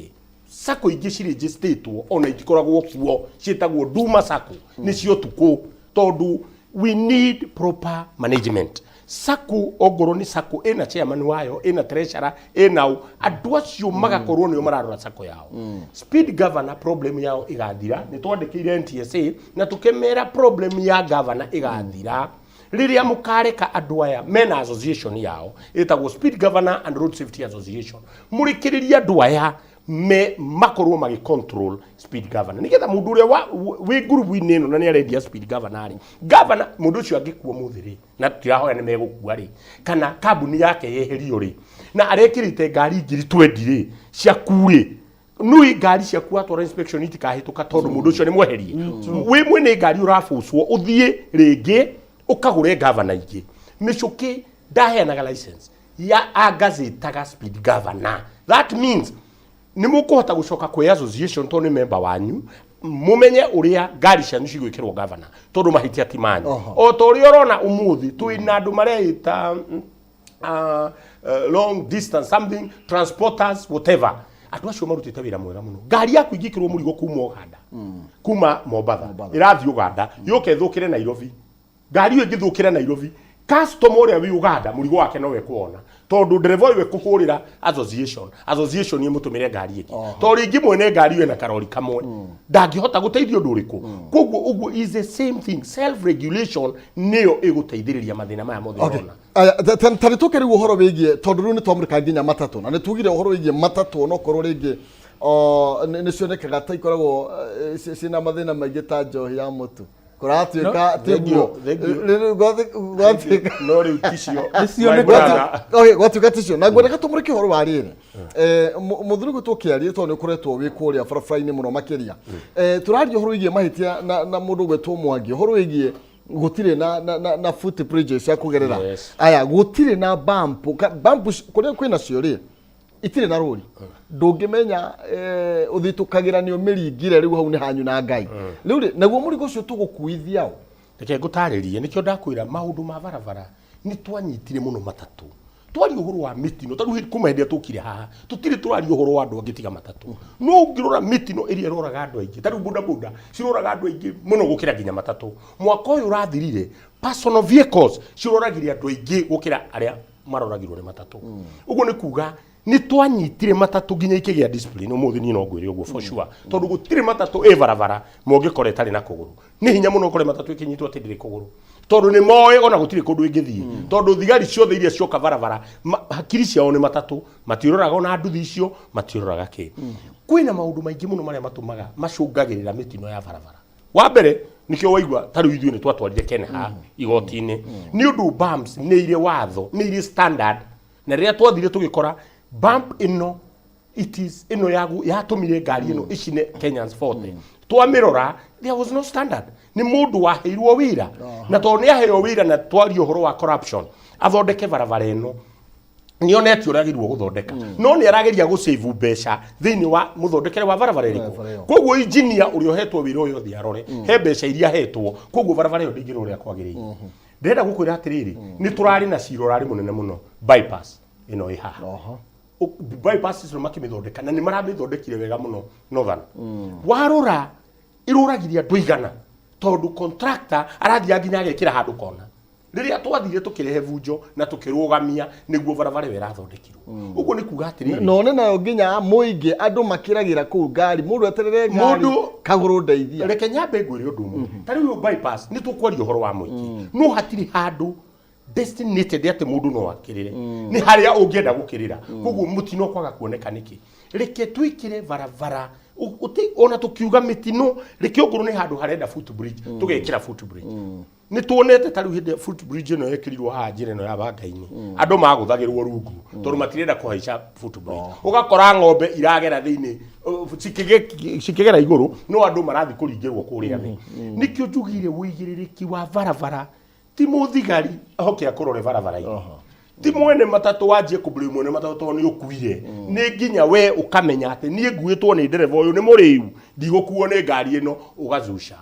SACCO ingi ciregistrĩtwo ona itikoragwo kuo cietagwo Duma SACCO ni cio tuku tondu we need proper management SACCO ogoro ni SACCO ina chairman wayo ina treasurer ina andu acio magakorwo nio mararora SACCO yao speed governor problem yao igathira ni twandikire NTSA na tukemera problem ya governor igathira riria mukareka andu aya mena association yao etagwo speed governor and road safety association murikiriria andu aya me makorwo magi control speed governor nigetha mundu uria we group ino na ni arendia speed governor governor mundu ucio angikuo muthiri na tirahoya ni megukua ri kana kambuni yake yeherio ri na arekirite ngari ngiri 20 ri cia kuri nui ngari cia kuatwara inspection itikahituka tondu mundu ucio ni mweherie we mwene ngari urafucwo uthie ringi ukagure governor ingi micuki ndaheanaga license ya agazetaga speed governor that means ni mukuhota gucoka kwe association to ni member wanyu mumenye uria ngari cianyu cigwikirwo governor tondu mahitia timanyu o to uri orona umuthi twina andu mareita long distance something transporters whatever andu acio marutite wira mwega muno ngari yaku ingikirwo murigo kuma Uganda kuma Mombasa irathi Uganda yoke thukire Nairobi ngari iyo ingithukira Nairobi customer uria wi Uganda murigo wake no we kuona tondu driver we kuhurira association ye mutumire ngari iki to ringi mwene ngari we na karori kamwe ndangihota guteithio nduriku koguo uguo is the same thing self regulation niyo iguteithiriria mathina maya mothe ona tani tukiri uhoro wigie tondu ru ni twamurika nginya matatu na ni tugire uhoro wigie matatu no korwo ringi ni cionekaga ta ikoragwo cina mathina maingi ta njohi ya mutu kuratuika tiguo gwatuika no riu ticio gwatuika ticio na ngwenda tumurike horo wa riri muthuri gwe tukiarie tondu kuretwo wi kuria barabara-ini muno makiria turario horo igie mahitia na mundu gwetwo Mwangi horo igie gutire na footbridges ya kugerera aya gutire na bump kuria kwina ciori itire na rori ndungimenya uthitukagiranio miringire riu hau ni hanyu na ngai riu naguo murigo ucio tugukuithia reke ngutaririe nikio ndakwira maundu ma barabara ni twanyitire muno matatu twari uhuru wa mitino taru kuma hende tukire haha tutire turari uhuru wa andu angitiga matatu no ngirora mitino iria roraga andu aingi taru boda ciroraga andu aingi muno gukira nginya matatu mwaka uyu urathirire personal vehicles ciroragire andu aingi gukira aria maroragirwo ni matatu uguo ni kuga ni twanyitire matatu nginya ikigia discipline umuthi ni no ngwire uguo for sure tondu gutire matatu barabara mongikore tari na kuguru ni hinya muno kore matatu ikinyitwo tindire kuguru tondu ni moe ona gutire kundu ingithie tondu thigari ciothe iria cioka barabara hakiri ciao ni matatu matiroraga ona nduthi icio matiroraga ki kwina maundu maingi muno maria matumaga macungagirira mitino ya barabara wa mbere nikio waigwa taru ithuĩ ni twatwarire Kenha igoti-ini ni undu bumps ni ire watho ni ire standard na riria twathire tugikora bump ino it is ino yatumire ngari ino icine Kenyans 40 twamirora there was no standard ni mundu waheirwo wira na to ni aheo wira na twario horo wa corruption athondeke barabara ino nionetio ragirwo guthondeka no ni arageria gusave mbeca thiini wa muthondekere wa barabara iriku koguo engineer uri ohetwo wira uyo thi arore he mbeca iria hetwo koguo barabara iyo ndingiro ria kwagiriire ndenda gukwira atiriri ni turari na cirorari munene muno bypass ino ihaha bypass icio makimithondeka na ni maramithondekire wega muno northern warora iruragiria ndwigana tondu contractor arathia nginya agekira handu kona riria twathire tukirehe bunjo na tukirugamia niguo barabara wera thondekirwo uguo ni kuga atiriri none nayo nginya muingi andu makiragira ku ngari mundu eterere ngari kaguru ndeithia reke nyambe ngwire undu umwe tari uyu bypass ni tukwaria horo wa muingi no hatiri handu destinated ate mundu no akirire ni haria ungienda gukirira koguo mutino kwaga kuoneka niki reke twikire barabara ona tukiuga mitino reke oguru ni handu harenda footbridge tugekira footbridge ni tuonete taru hinde footbridge no yekirirwo ha njire no ya bangaini andu maguthagirwo rungu tondu matirenda kuhaica footbridge ugakora ng'ombe iragera thiini cikigera iguru no andu marathi kuringirwo kuria thi nikio njugire wigiririki wa barabara ti muthigari ahoke akurore barabara ino ti mwene matatu wajie kubuli mwene matatu to ni ukuire ni nginya we ukamenya ati ni nguitwo ni ndereva uyu ni muriu ndigukuo ni ngari ino ugazusha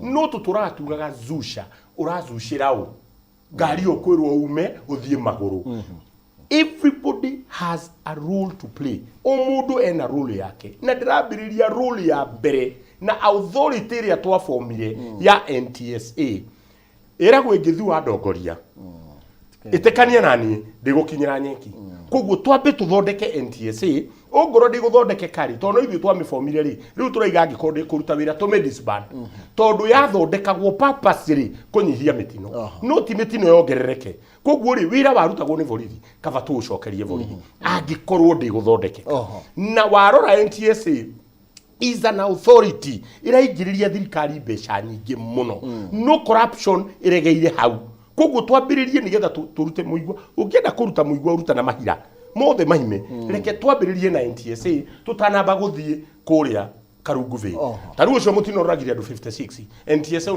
no tuturatugaga zusha urazushira u ngari okwirwo ume uthie maguru everybody has a role to play omundu ena role yake na ndirambiriria role ya mbere na authority iria twafomire ya NTSA era gwingithi wa ndongoria itekania nani ndigukinyira nyeki koguo twambe tuthondeke NTSA ongoro ndiguthondeke kari tondu ithu twamifomire ri riu turaiga ngikonde kuruta wira tume disband tondu yathondekagwo purposely kunyihia mitino no ti mitino yongerereke koguo ri wira warutagwo ni borithi kaba tu ucokerie borithi angikorwo ndiguthondeke na warora NTSA is an authority iraingiriria thirikari mbeca nyingi muno no corruption iregeire hau koguo twambiririe nigetha turute muigwa ungienda kuruta muigwa uruta na mahira mothe mahime reke twambiririe na NTSA tutanamba guthie kuria karungu vi taru ucio mutino ragiria andu 56 NTSA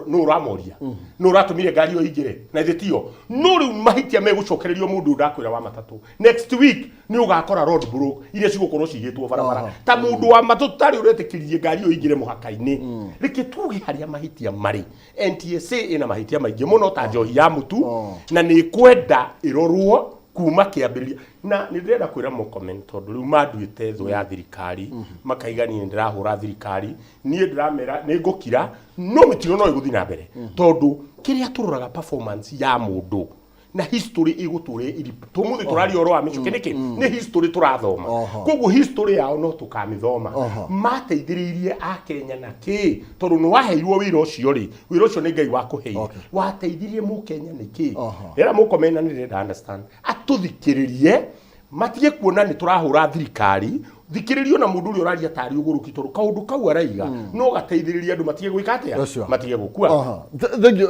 no uramoria no uratumire ngari o igire na ithitio no riu mahitia megucokererio mundu ndakwira wa matatu next week ni ugakora road block iria cigukorwo cigitwo barabara ta mundu wa matatu tari uretikiririe ngari o igire muhaka-ini reke tuge haria mahitia mari NTSA ina mahitia maingi muno ta njohi ya mutu na ni kwenda irorwo kuma kiambiriria na ni ndirenda kwira mo comment tondu riu manduite thu ya thirikari makaigani ni ndirahura thirikari nie ndiramera ni ngukira no mitino no iguthi na mbere tondu kiria turoraga performance ya mundu na history iguturi iri tumuthi turari oro wa micuke niki ni history turathoma koguo history yao no tukamithoma mateithiririe a Kenya na ki tondu no waheirwo wira ucio ri wira ucio ni Ngai wa kuhei wateithirie mu Kenya niki era mu komena ni ndenda understand atuthikiririe matige kuona ni turahura thirikari thikiririo na mundu uri uraria tari uguruki toru kaundu kau araiga no gateithiririe andu matige gwika atia matige gukua thank you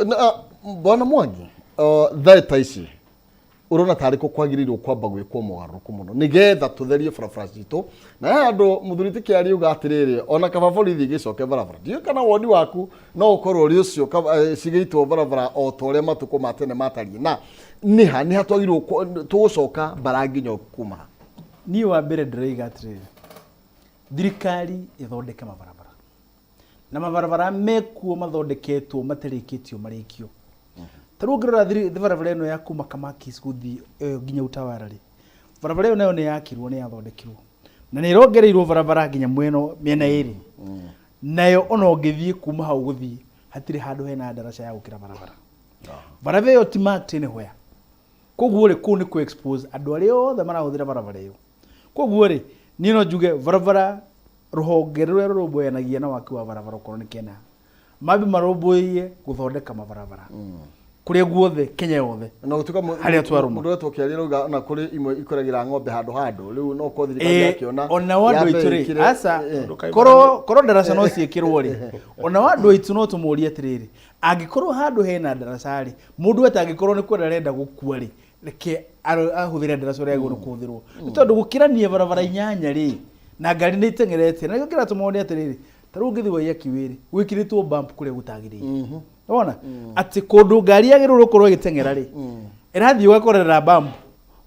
bwana Mwangi thaeta ici urona tariko kwagirirwo kwamba gwikwo mugaruku muno nigetha tutherie barabara citu na he andu muthuriti kiari uga atiriri ona kaba borithi gicoke barabara dio kana wodi waku no ukorwo ri ucio cigeitwo barabara o tore matuko matene matari na ni hatwagirwo tugucoka baranginyo kuma ni wa mbere ndiriga atiriri thirikari ithondeke mabarabara na mabarabara mekuo mathondeketwo matarikitio marikio tarugirira barabara ino ya kuma Kamakis guthi ginya Utawara ri barabara ino nayo ni yakirwo ni yathondekirwo na ni irongereirwo barabara ginya mweno miena iri nayo ona ungithie kuma hau guthi hatiri handu hena daraca ya gukira barabara barabara yo ti marked anywhere koguo ri ku ni ku expose andu ari othe marahuthira barabara iyo koguo ri ni no njuge barabara ruhonge rwe rurumboyanagia na waki wa barabara ukorwo ni Kenya mabi marumboiye guthondeka mabarabara kuria guothe Kenya yothe na gutuka haria twaruma mundu twkiaria ruga na kuri imwe ikoragira ng'ombe handu riu no ko thirikari yakiona ona wandu ituri asa koro daraca no ciekirwo ri ona wandu itu no tumuria atiriri angikorwo handu hena daraca ri mundu atangikorwo ni kwenda renda gukua ri reke ahuthire daraca ria iguru kuthirwo tondu gukirania barabara inyanya ri na ngari ni itengerete na gukira tumuria atiriri tarugithi wa yakiwiri wikiritwo bump kuria gutagirire ona ati kundu ngari yagirwo korwo igitengera ri irathi ugakorera bump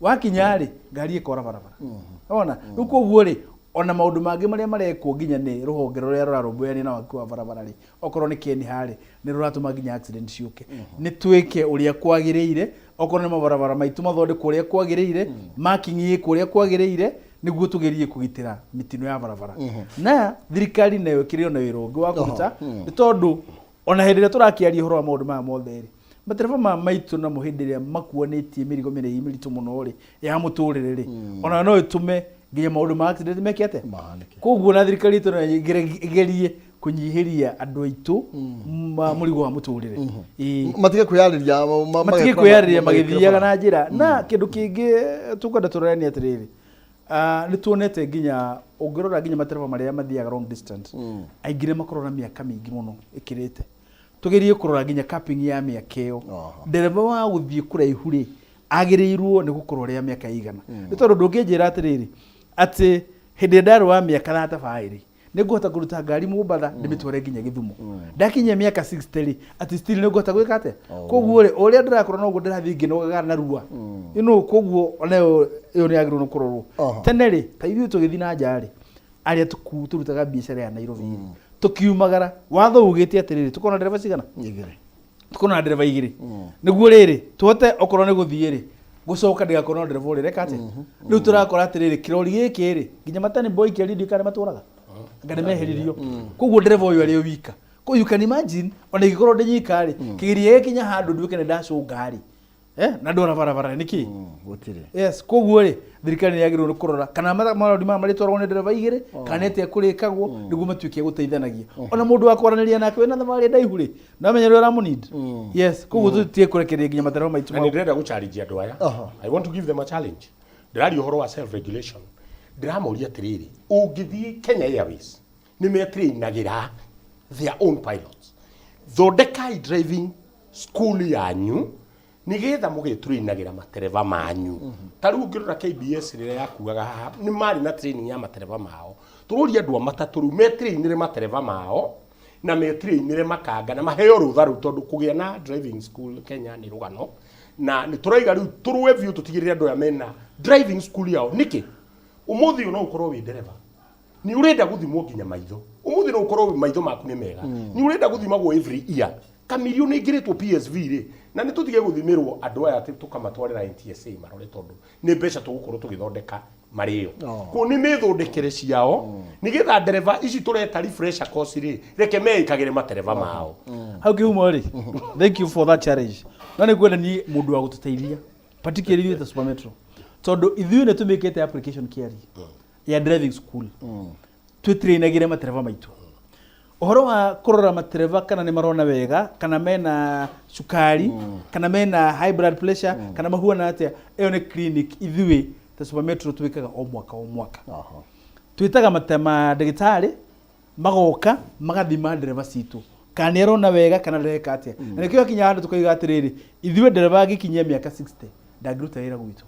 wakinya ri ngari ikora barabara ona ruko guo ri ona maundu mangi maria marekwo ginya ni ruhonge ruria rurarumbuya na waki wa barabara ri okorwo ni Keni hari ni ruratuma ginya accident ciuke ni twike uria kwagiriire okorwo ni mabarabara maitu mathondekwo uria kwagiriire marking iko uria kwagiriire niguo tugerie kugitira mitino ya barabara na thirikari nayo kirio na wiro wa kuruta ni tondu ona hendiria turakiaria horo wa maundu ma mothe ri matereba ma maitu na muhindiria makuonetie mirigo miritu muno ri ya muturire ri ona no itume ginya maundu ma accident mekiate koguo na thirikari tu igerie kunyihiria andu aitu murigo wa muturire matige kwiyariria magithiaga na njira na kindu kingi tukwenda turani atiriri ni tuonete ginya ungirora ginya matereba maria mathiaga long distance aingire makorora miaka mingi muno ikirite tugerie kurora ginya capping ya miaka iyo ndereba wa guthie kuraihu ri agirirwo ni gukorwo ria miaka igana ni tondu ndungijira atiriri ati hindi ndaru wa miaka 35 ri niguhota kuruta ngari Mumbatha ndimitware ginya Githumo ndakinya miaka 60 ri ati still niguhota gwika ate koguo ri uria ndirakora no ndirathi nginoga na ruwa ino koguo onayo iyo ni agirwo no kurorwo tene ri taithu tugithi na njari aria turutaga biacara ya Nairobi tukiumagara watho ugite atiriri tukona ndereba cigana tukona ndereba igiri niguo riri tuhote okorwo ni guthie ri gucoka ndigakorwo ndereba uri reka ate riu turakora atiriri kirori giki ri ginya matani boy kiri ndikare maturaga ngane meheririo koguo ndereba uyu ari wika ko you can imagine ona igikorwo ndinyikari kigirie kinya handu nduike ndacungari na ndora barabara niki gutire yes koguo ri thirikari yagirwo kurora kana marodi mari twarwo ni ndereba igiri kana ete kurikagwo niguo matuike guteithanagia ona mundu akwaraniria nake wena thamari ndaihu ri na menya ri ramunid yes koguo tutie kurekeria ginya matereba maitu ni ndenda guchallenge andu aya I want to give them a challenge ndirari uhoro wa self regulation ndiramoria atiriri ungithie Kenya Airways ni metrainagira their own pilots thondekai driving school yanyu nigetha mugitrainagira matereba manyu tariu ngirora KBS riria yakuaga haha ni mari na training ya matereba mao tururia andu matatu ru metrainire matereba mao na metrainire makanga na maheo rutha ru tondu kugia na driving school Kenya ni rugano na ni turaiga riu turwe view tutigirire andu ya mena driving school yao niki umuthi no ukorwo wi ndereba ni urenda guthimwo ginya maitho umuthi no ukorwo maitho maku ni mega ni urenda guthimagwo every year kamilion ingiritwo PSV ri na ni tutige guthimirwo andu aya tukamatwarira NTSA marore tondu ni mbeca tugukorwo tugithondeka mario ko ni mithondekere ciao nigetha ndereba ici tureta refresher course ri reke meikagire matereba mao how kiumo ri thank you for that challenge na ni kwenda ni mundu wa gututeithia particularly with the super metro tondu ithuĩ nĩ tumĩkĩte application kiari ya driving school twĩtrainagire matereba maitu uhoro wa kurora matereba kana nĩ marona wega kana mena cukari kana mena high blood pressure kana mahuana atia ĩyo nĩ clinic ithuĩ ta super metro twĩkaga o mwaka twĩtaga matema ndagĩtarĩ magoka magathima ndereba citu kana nĩ arona wega kana ndeka atia na nĩkĩo kinya handũ tukaiga atirĩrĩ ithuĩ ndereba gikinyia miaka 60 ndangĩruta wĩra gwitũ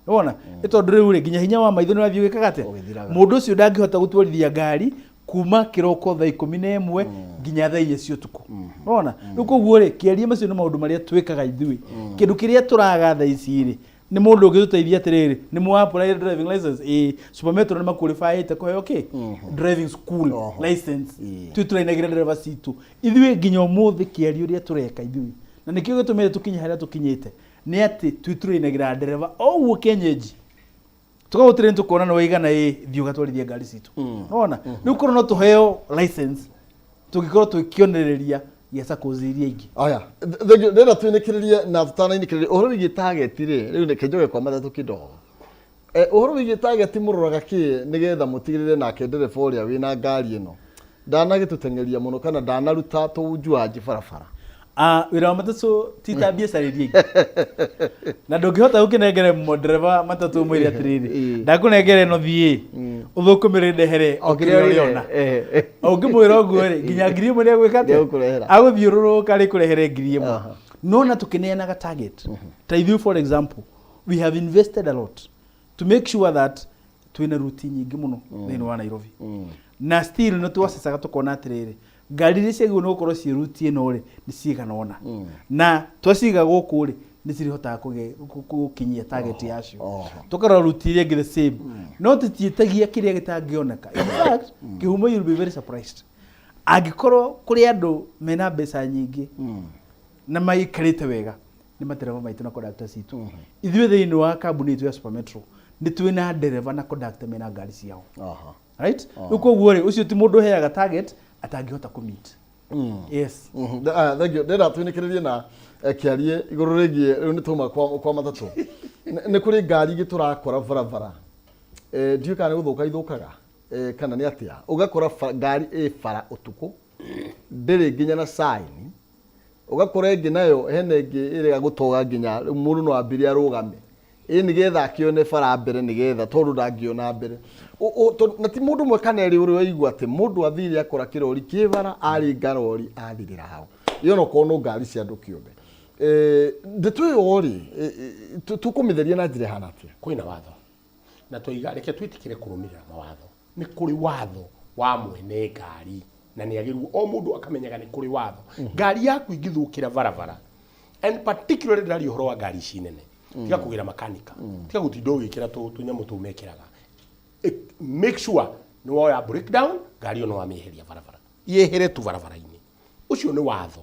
wona ĩtondũ rĩu rĩ nginya hinya wa maitho nĩ wathiĩ wĩkaga atĩa mũndũ ũcio ndangĩhota gũtwarithia ngari kuma kĩroko thaa 11 nginya thaa 4 cia ũtukũ wona rĩu koguo rĩ kĩaria macio nĩ maũndũ marĩa twĩkaga ithuĩ kĩndũ kĩrĩa tũraga thaa ici rĩ nĩ mũndũ ũngĩtũteithia atĩrĩrĩ nĩ mũapply driving license Supermetro nĩ maqualifyĩte kũheo driving school license tũtũrainagĩra ndereba citũ ithuĩ nginya ũmũthĩ kĩaria ũrĩa tũreka ithuĩ na nĩkĩo gĩtũmĩte tũkinye harĩa tũkinyĩte nĩ atĩ tũtũrainagĩra ndereba ũguo kĩenyeji tũkagũtĩrĩ tũkona no igana thiĩ ũgatwarithia ngari citũ wona rĩu korwo no tũheo license tũngĩkorwo twĩkĩonereria yesa kuziria ingi aya ndĩra twĩnĩkĩrĩrie na tũtanainĩkĩrĩrie ũhoro wĩgiĩ target rĩ rĩu nĩ kĩnjoge kwa matatu kidogo ũhoro wĩgiĩ target mũroraga kĩ nĩgetha mũtigĩrĩre nake ndereba ũrĩa wĩna ngari ĩno ndanagĩtũteng'eria mũno kana ndanaruta tũnjuanji barabara wĩra wa matatu tita biacara iria ingĩ na ndũngĩhota gũkĩnengere ndereba matatu mwĩre atĩrĩrĩ ndakũnengere no thiĩ ũthũkũmĩre ndehere okĩrĩa ũrĩona ũngĩmwĩra ũguo rĩ nginya ngiri ĩmwe nĩ agwĩka atĩa agũthiũrũrũka rĩ kũrehere ngiri ĩmwe no na tũkĩneanaga target ta ithuĩ for example we have invested a lot to make sure that twĩna route nyingĩ mũno thĩinĩ wa Nairobi na still no twacecaga tũkona atĩrĩrĩ ngari iria ciagĩrĩirwo nĩ gũkorwo ciĩ route ĩno rĩ nĩ cigana ona na twaciga gũkũ rĩ nĩ cirihotaga gũkinyia target yacio tũkarora route iria ingĩ the same no tũtiĩtagia kĩrĩa gĩtangĩoneka in fact kĩhumo you'll be very surprised angĩkorwo kũrĩ andũ mena mbeca nyingĩ na maikarĩte wega nĩ matereba maitũ na conductor citũ ithuĩ thĩinĩ wa kambuni itũ ya Supermetro nĩ twĩna ndereba na conductor mena ngari ciao right rĩu koguo rĩ ũcio ti mũndũ ũheaga target atangĩhota kũmeet yes thank you ndĩra twĩnĩkĩrĩrie na kĩarie igũrũ rĩgiĩ rĩu nĩ tuma kwa matatũ nĩ kũrĩ ngari ingĩ tũrakora barabara ndiũ kana nĩ gũthũka ithũkaga kana nĩ atĩa ũgakora ngari bara ũtukũ ndĩrĩ nginya na sign ũgakora ĩngĩ nayo hene ĩngĩ ĩrega gũtoga nginya mũndũ no ambĩrĩria arũgame nĩgetha akĩone bara mbere nĩgetha tondũ ndangĩona mbere na ti mũndũ mwe kana erĩ ũrĩa waigua atĩ mũndũ athire akora kĩrori kĩbara arĩ ngarori athirĩra hau iyo no kono ngari cia andũ kĩũmbe ndĩtwĩyo rĩ tũkũmĩtheria na njĩra hana atĩa kwĩna watho na tũiga reke twĩtĩkĩre kũrũmĩrĩra mawatho nĩ kũrĩ watho wa mwene ngari na nĩ agĩrĩirwo o mũndũ akamenyaga nĩ kũrĩ watho ngari yaku ingĩthũkĩra barabara and particularly ndari ũhoro wa ngari ici nene tiga kũgĩra makanika tiga gũtinda ũgĩkĩra tũnyamũ tũu mekĩraga make sure nĩ woya breakdown ngari ĩyo nĩ wamĩeheria barabara yehere tu barabara-inĩ ũcio nĩ watho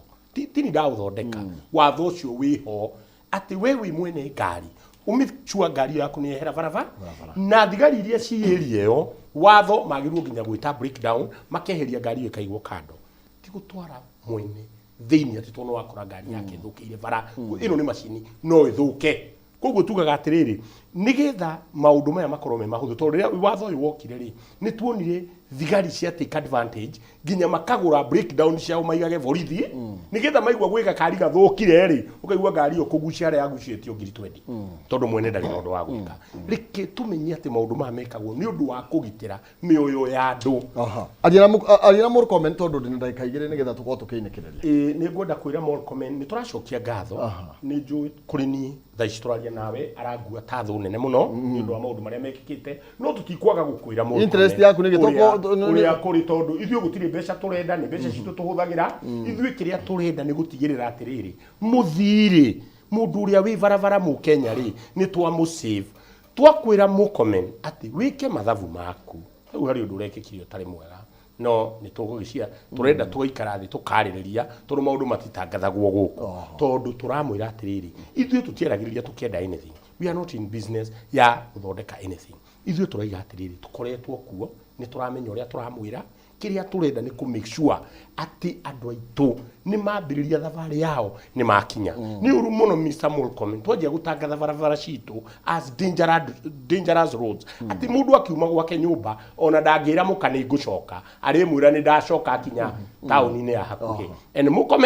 tini ndaũthondeka watho ũcio wĩho atĩ we wĩ mwene ngari umĩchua ngari yaku nĩ yehera barabara na thigari iria ciĩria ĩyo watho magĩrĩirwo nginya gwĩta breakdown makeheria ngari ĩkaigwo kando ti gũtwara mwene thĩinĩ atĩ tondũ wakora ngari yake ĩthũkĩire bara ĩno nĩ macini no ĩthũke koguo tugaga atĩrĩrĩ nĩgetha maũndũ maya makorwo me mahũthũ tondũ rĩrĩa watho ũyũ wokire rĩ nĩ tuonire thigari cia take advantage nginya makagũra breakdown ciao maigage borithi nĩgetha maigua gwĩka kari gathũkire rĩ ũkaigua ngari ĩyo kũgucia arĩa yagucĩtio ngiri 20 tondũ mwene ndarĩ na ũndũ wa gwĩka reke tũmenye atĩ maũndũ maya mekagwo nĩ ũndũ wa kũgitĩra mĩoyo ya andũ aria more comment tondũ ndĩ ndagĩka igĩrĩ nĩgetha tũkorwo tũkĩinĩkĩrĩria nĩ ngwenda kwĩra more comment nĩ tũracokia ngatho nĩ njũĩ kũrĩ niĩ thaa ici tũraria nawe arangua ta thũ nene mũno nĩ ũndũ wa maũndũ marĩa mekĩkĩte no tũtikwaga gũkwĩra mũndũ interest yaku nĩ gĩtoko ũrĩa kũrĩ tondũ ithuĩ gũtirĩ mbeca tũrenda nĩ mbeca citũ tũhũthagĩra ithuĩ kĩrĩa tũrenda nĩ gũtigĩrĩra atĩrĩrĩ mũthirĩ mũndũ ũrĩa wĩ barabara Mũkenya rĩ nĩ twamũsave twakwĩra mũkomen atĩ wĩke mathabu maku rĩu harĩ ũndũ ũrekĩkire ũtarĩ mwega no nĩ tũgũgĩcia tũrenda tũgaikara thĩ tũkarĩrĩria tondũ maũndũ matitangathagwo gũkũ tondũ tũramwĩra atĩrĩrĩ ithuĩ tũtieragĩrĩria tũkĩenda anything we are not in business ya gũthondeka anything ithuĩ tũraiga atĩrĩrĩ tũkoretwo kuo nĩ tũramenya ũrĩa tũramwĩra kĩrĩa tũrenda nĩ kũ make sure atĩ andũ aitũ nĩ mambĩrĩria thabarĩ yao nĩ makinya nĩ ũru mũno Mr. Mulcom twanjia gũtangatha barabara citũ as dangerous roads atĩ mũndũ akiuma gwake nyũmba ona ndangĩra mũka nĩ ngũcoka arĩmwĩra nĩ ndacoka akinya taũni-inĩ ya hakuhĩ and Mulcom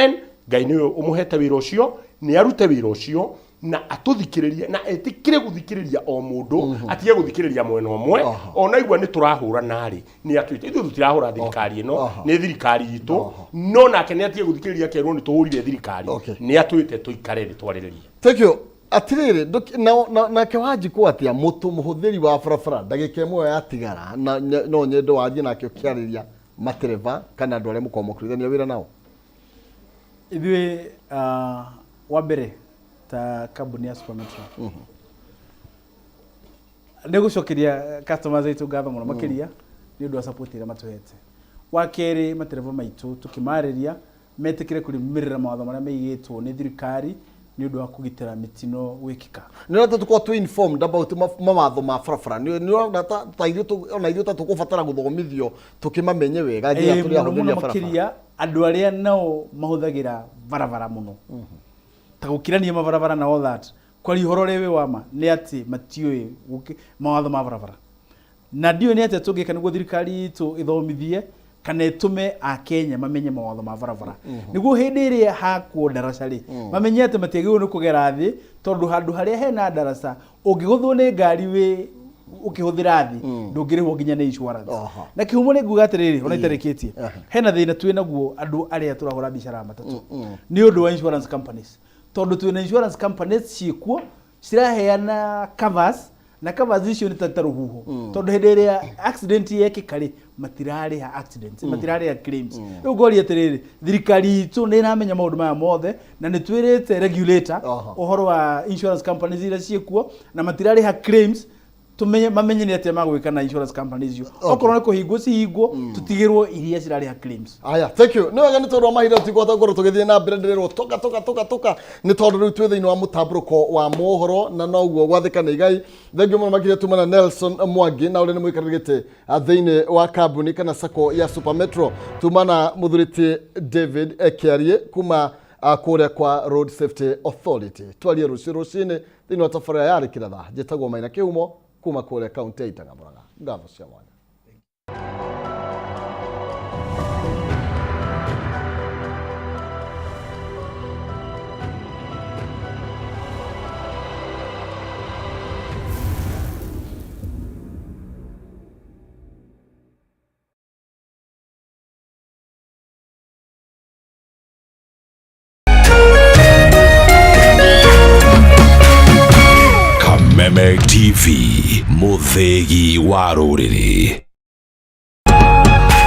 Ngai nĩwe ũmũhete wĩra ũcio nĩ arute wĩra ũcio na atũthikĩrĩria na etikire gũthikĩrĩria o mũndũ atige gũthikĩrĩria mwena ũmwe ona igua nĩ tũrahũra narĩ nĩ atwĩte ithuĩ tũtirahũra thirikari ĩno nĩ thirikari itũ no nake nĩ atige gũthikĩrĩria kerwo nĩ tũhũrire thirikari nĩ atwĩte tũikare twarĩrĩrie thank you atiriri na kewaji ko atia mutu muhuthiri wa barabara ndagika imwe yatigara no nyendo wathie nakio kiariria matereva kana andũ arĩa mũkomokũrithania wĩra nao ithuĩ wa mbere ta kambuni ya Supermetro nĩ gũcokeria customers aitũ ngatho mũno makĩria nĩ ũndũ wa support ĩrĩa matũhete. Wa kerĩ matereva maitũ tũkĩmarĩria metĩkĩre kũrũmĩrĩra mawatho marĩa meigĩtwo nĩ thirikari nĩ ũndũ wa kũgitĩra mitino gwĩkĩka. Nĩ rata tũkorwo tũ informed about mawatho ma barabara nĩ rata ta ithuĩ ta tũkũbatara gũthomithio tũkĩmamenye wega nginya tũrĩa ahũthĩri a barabara. Makĩria andũ arĩa nao mahũthagĩra barabara mũno ta gũkirania mabarabara na all that kwari horo rewe wama nĩ atĩ matiũĩ mawatho ma barabara na ndiũ nĩ atĩ tũngĩka nĩguo thirikari itũ ĩthomithie kana ĩtũme a Kenya mamenye mawatho ma barabara nĩguo hĩndĩ ĩrĩa hakwo ndaraca rĩ mamenye atĩ matiagĩrĩirwo nĩ kũgera thĩ tondũ handũ harĩa hena ndaraca ũngĩgũthwo nĩ ngari wĩ ũkĩhũthĩra thĩ ndũngĩrĩhwo nginya nĩ insurance na kĩhumo nĩ nguga atĩrĩrĩ ona itarĩkĩtie hena thĩna twĩ naguo andũ arĩa tũrahũra biacara matatũ nĩ ũndũ wa insurance companies tondũ twĩna insurance companies ciĩkuo ciraheana covers na covers icio nĩ ta rũhuho tondũ hĩndĩ ĩrĩa accident yekĩka rĩ matirarĩha accidents matirarĩha claims rĩu ngori atĩrĩrĩ thirikari itũ nĩ ĩramenya maũndũ maya mothe na nĩ twĩrĩte regulator ũhoro wa insurance companies iria ciĩkuo na matirarĩha claims tumenye mamenye nĩ atĩa magwĩka na insurance companies icio okorwo nĩ kũhingwo cihingwo tutigĩrwo iria cirarĩha claims. Aya thank you nĩ wega nĩ tondũ mahinda tũtigũhota gũkorwo tũgĩthiĩ na mbere ndĩrĩrwo toka nĩ tondũ rĩu twĩ thĩinĩ wa mũtambũrũko wa mohoro na noguo gwathĩka nĩ igai thengio mũno makĩria tumana Nelson Mwangi na ũrĩa nĩ mũikarĩri gĩtĩ thĩinĩ wa kambuni kana sacco ya Supermetro tumana mũthurĩti David Kiarie kuma kũrĩa kwa Road Safety Authority twarie rũcinĩ thĩinĩ wa tabarĩra yarĩ kĩratha njĩtagwo Maina Kĩhumo kuma kule kaunti ya Itagamuraga ngatho cia mwanya. Kameme TV, Muthegi wa Rũrĩrĩ.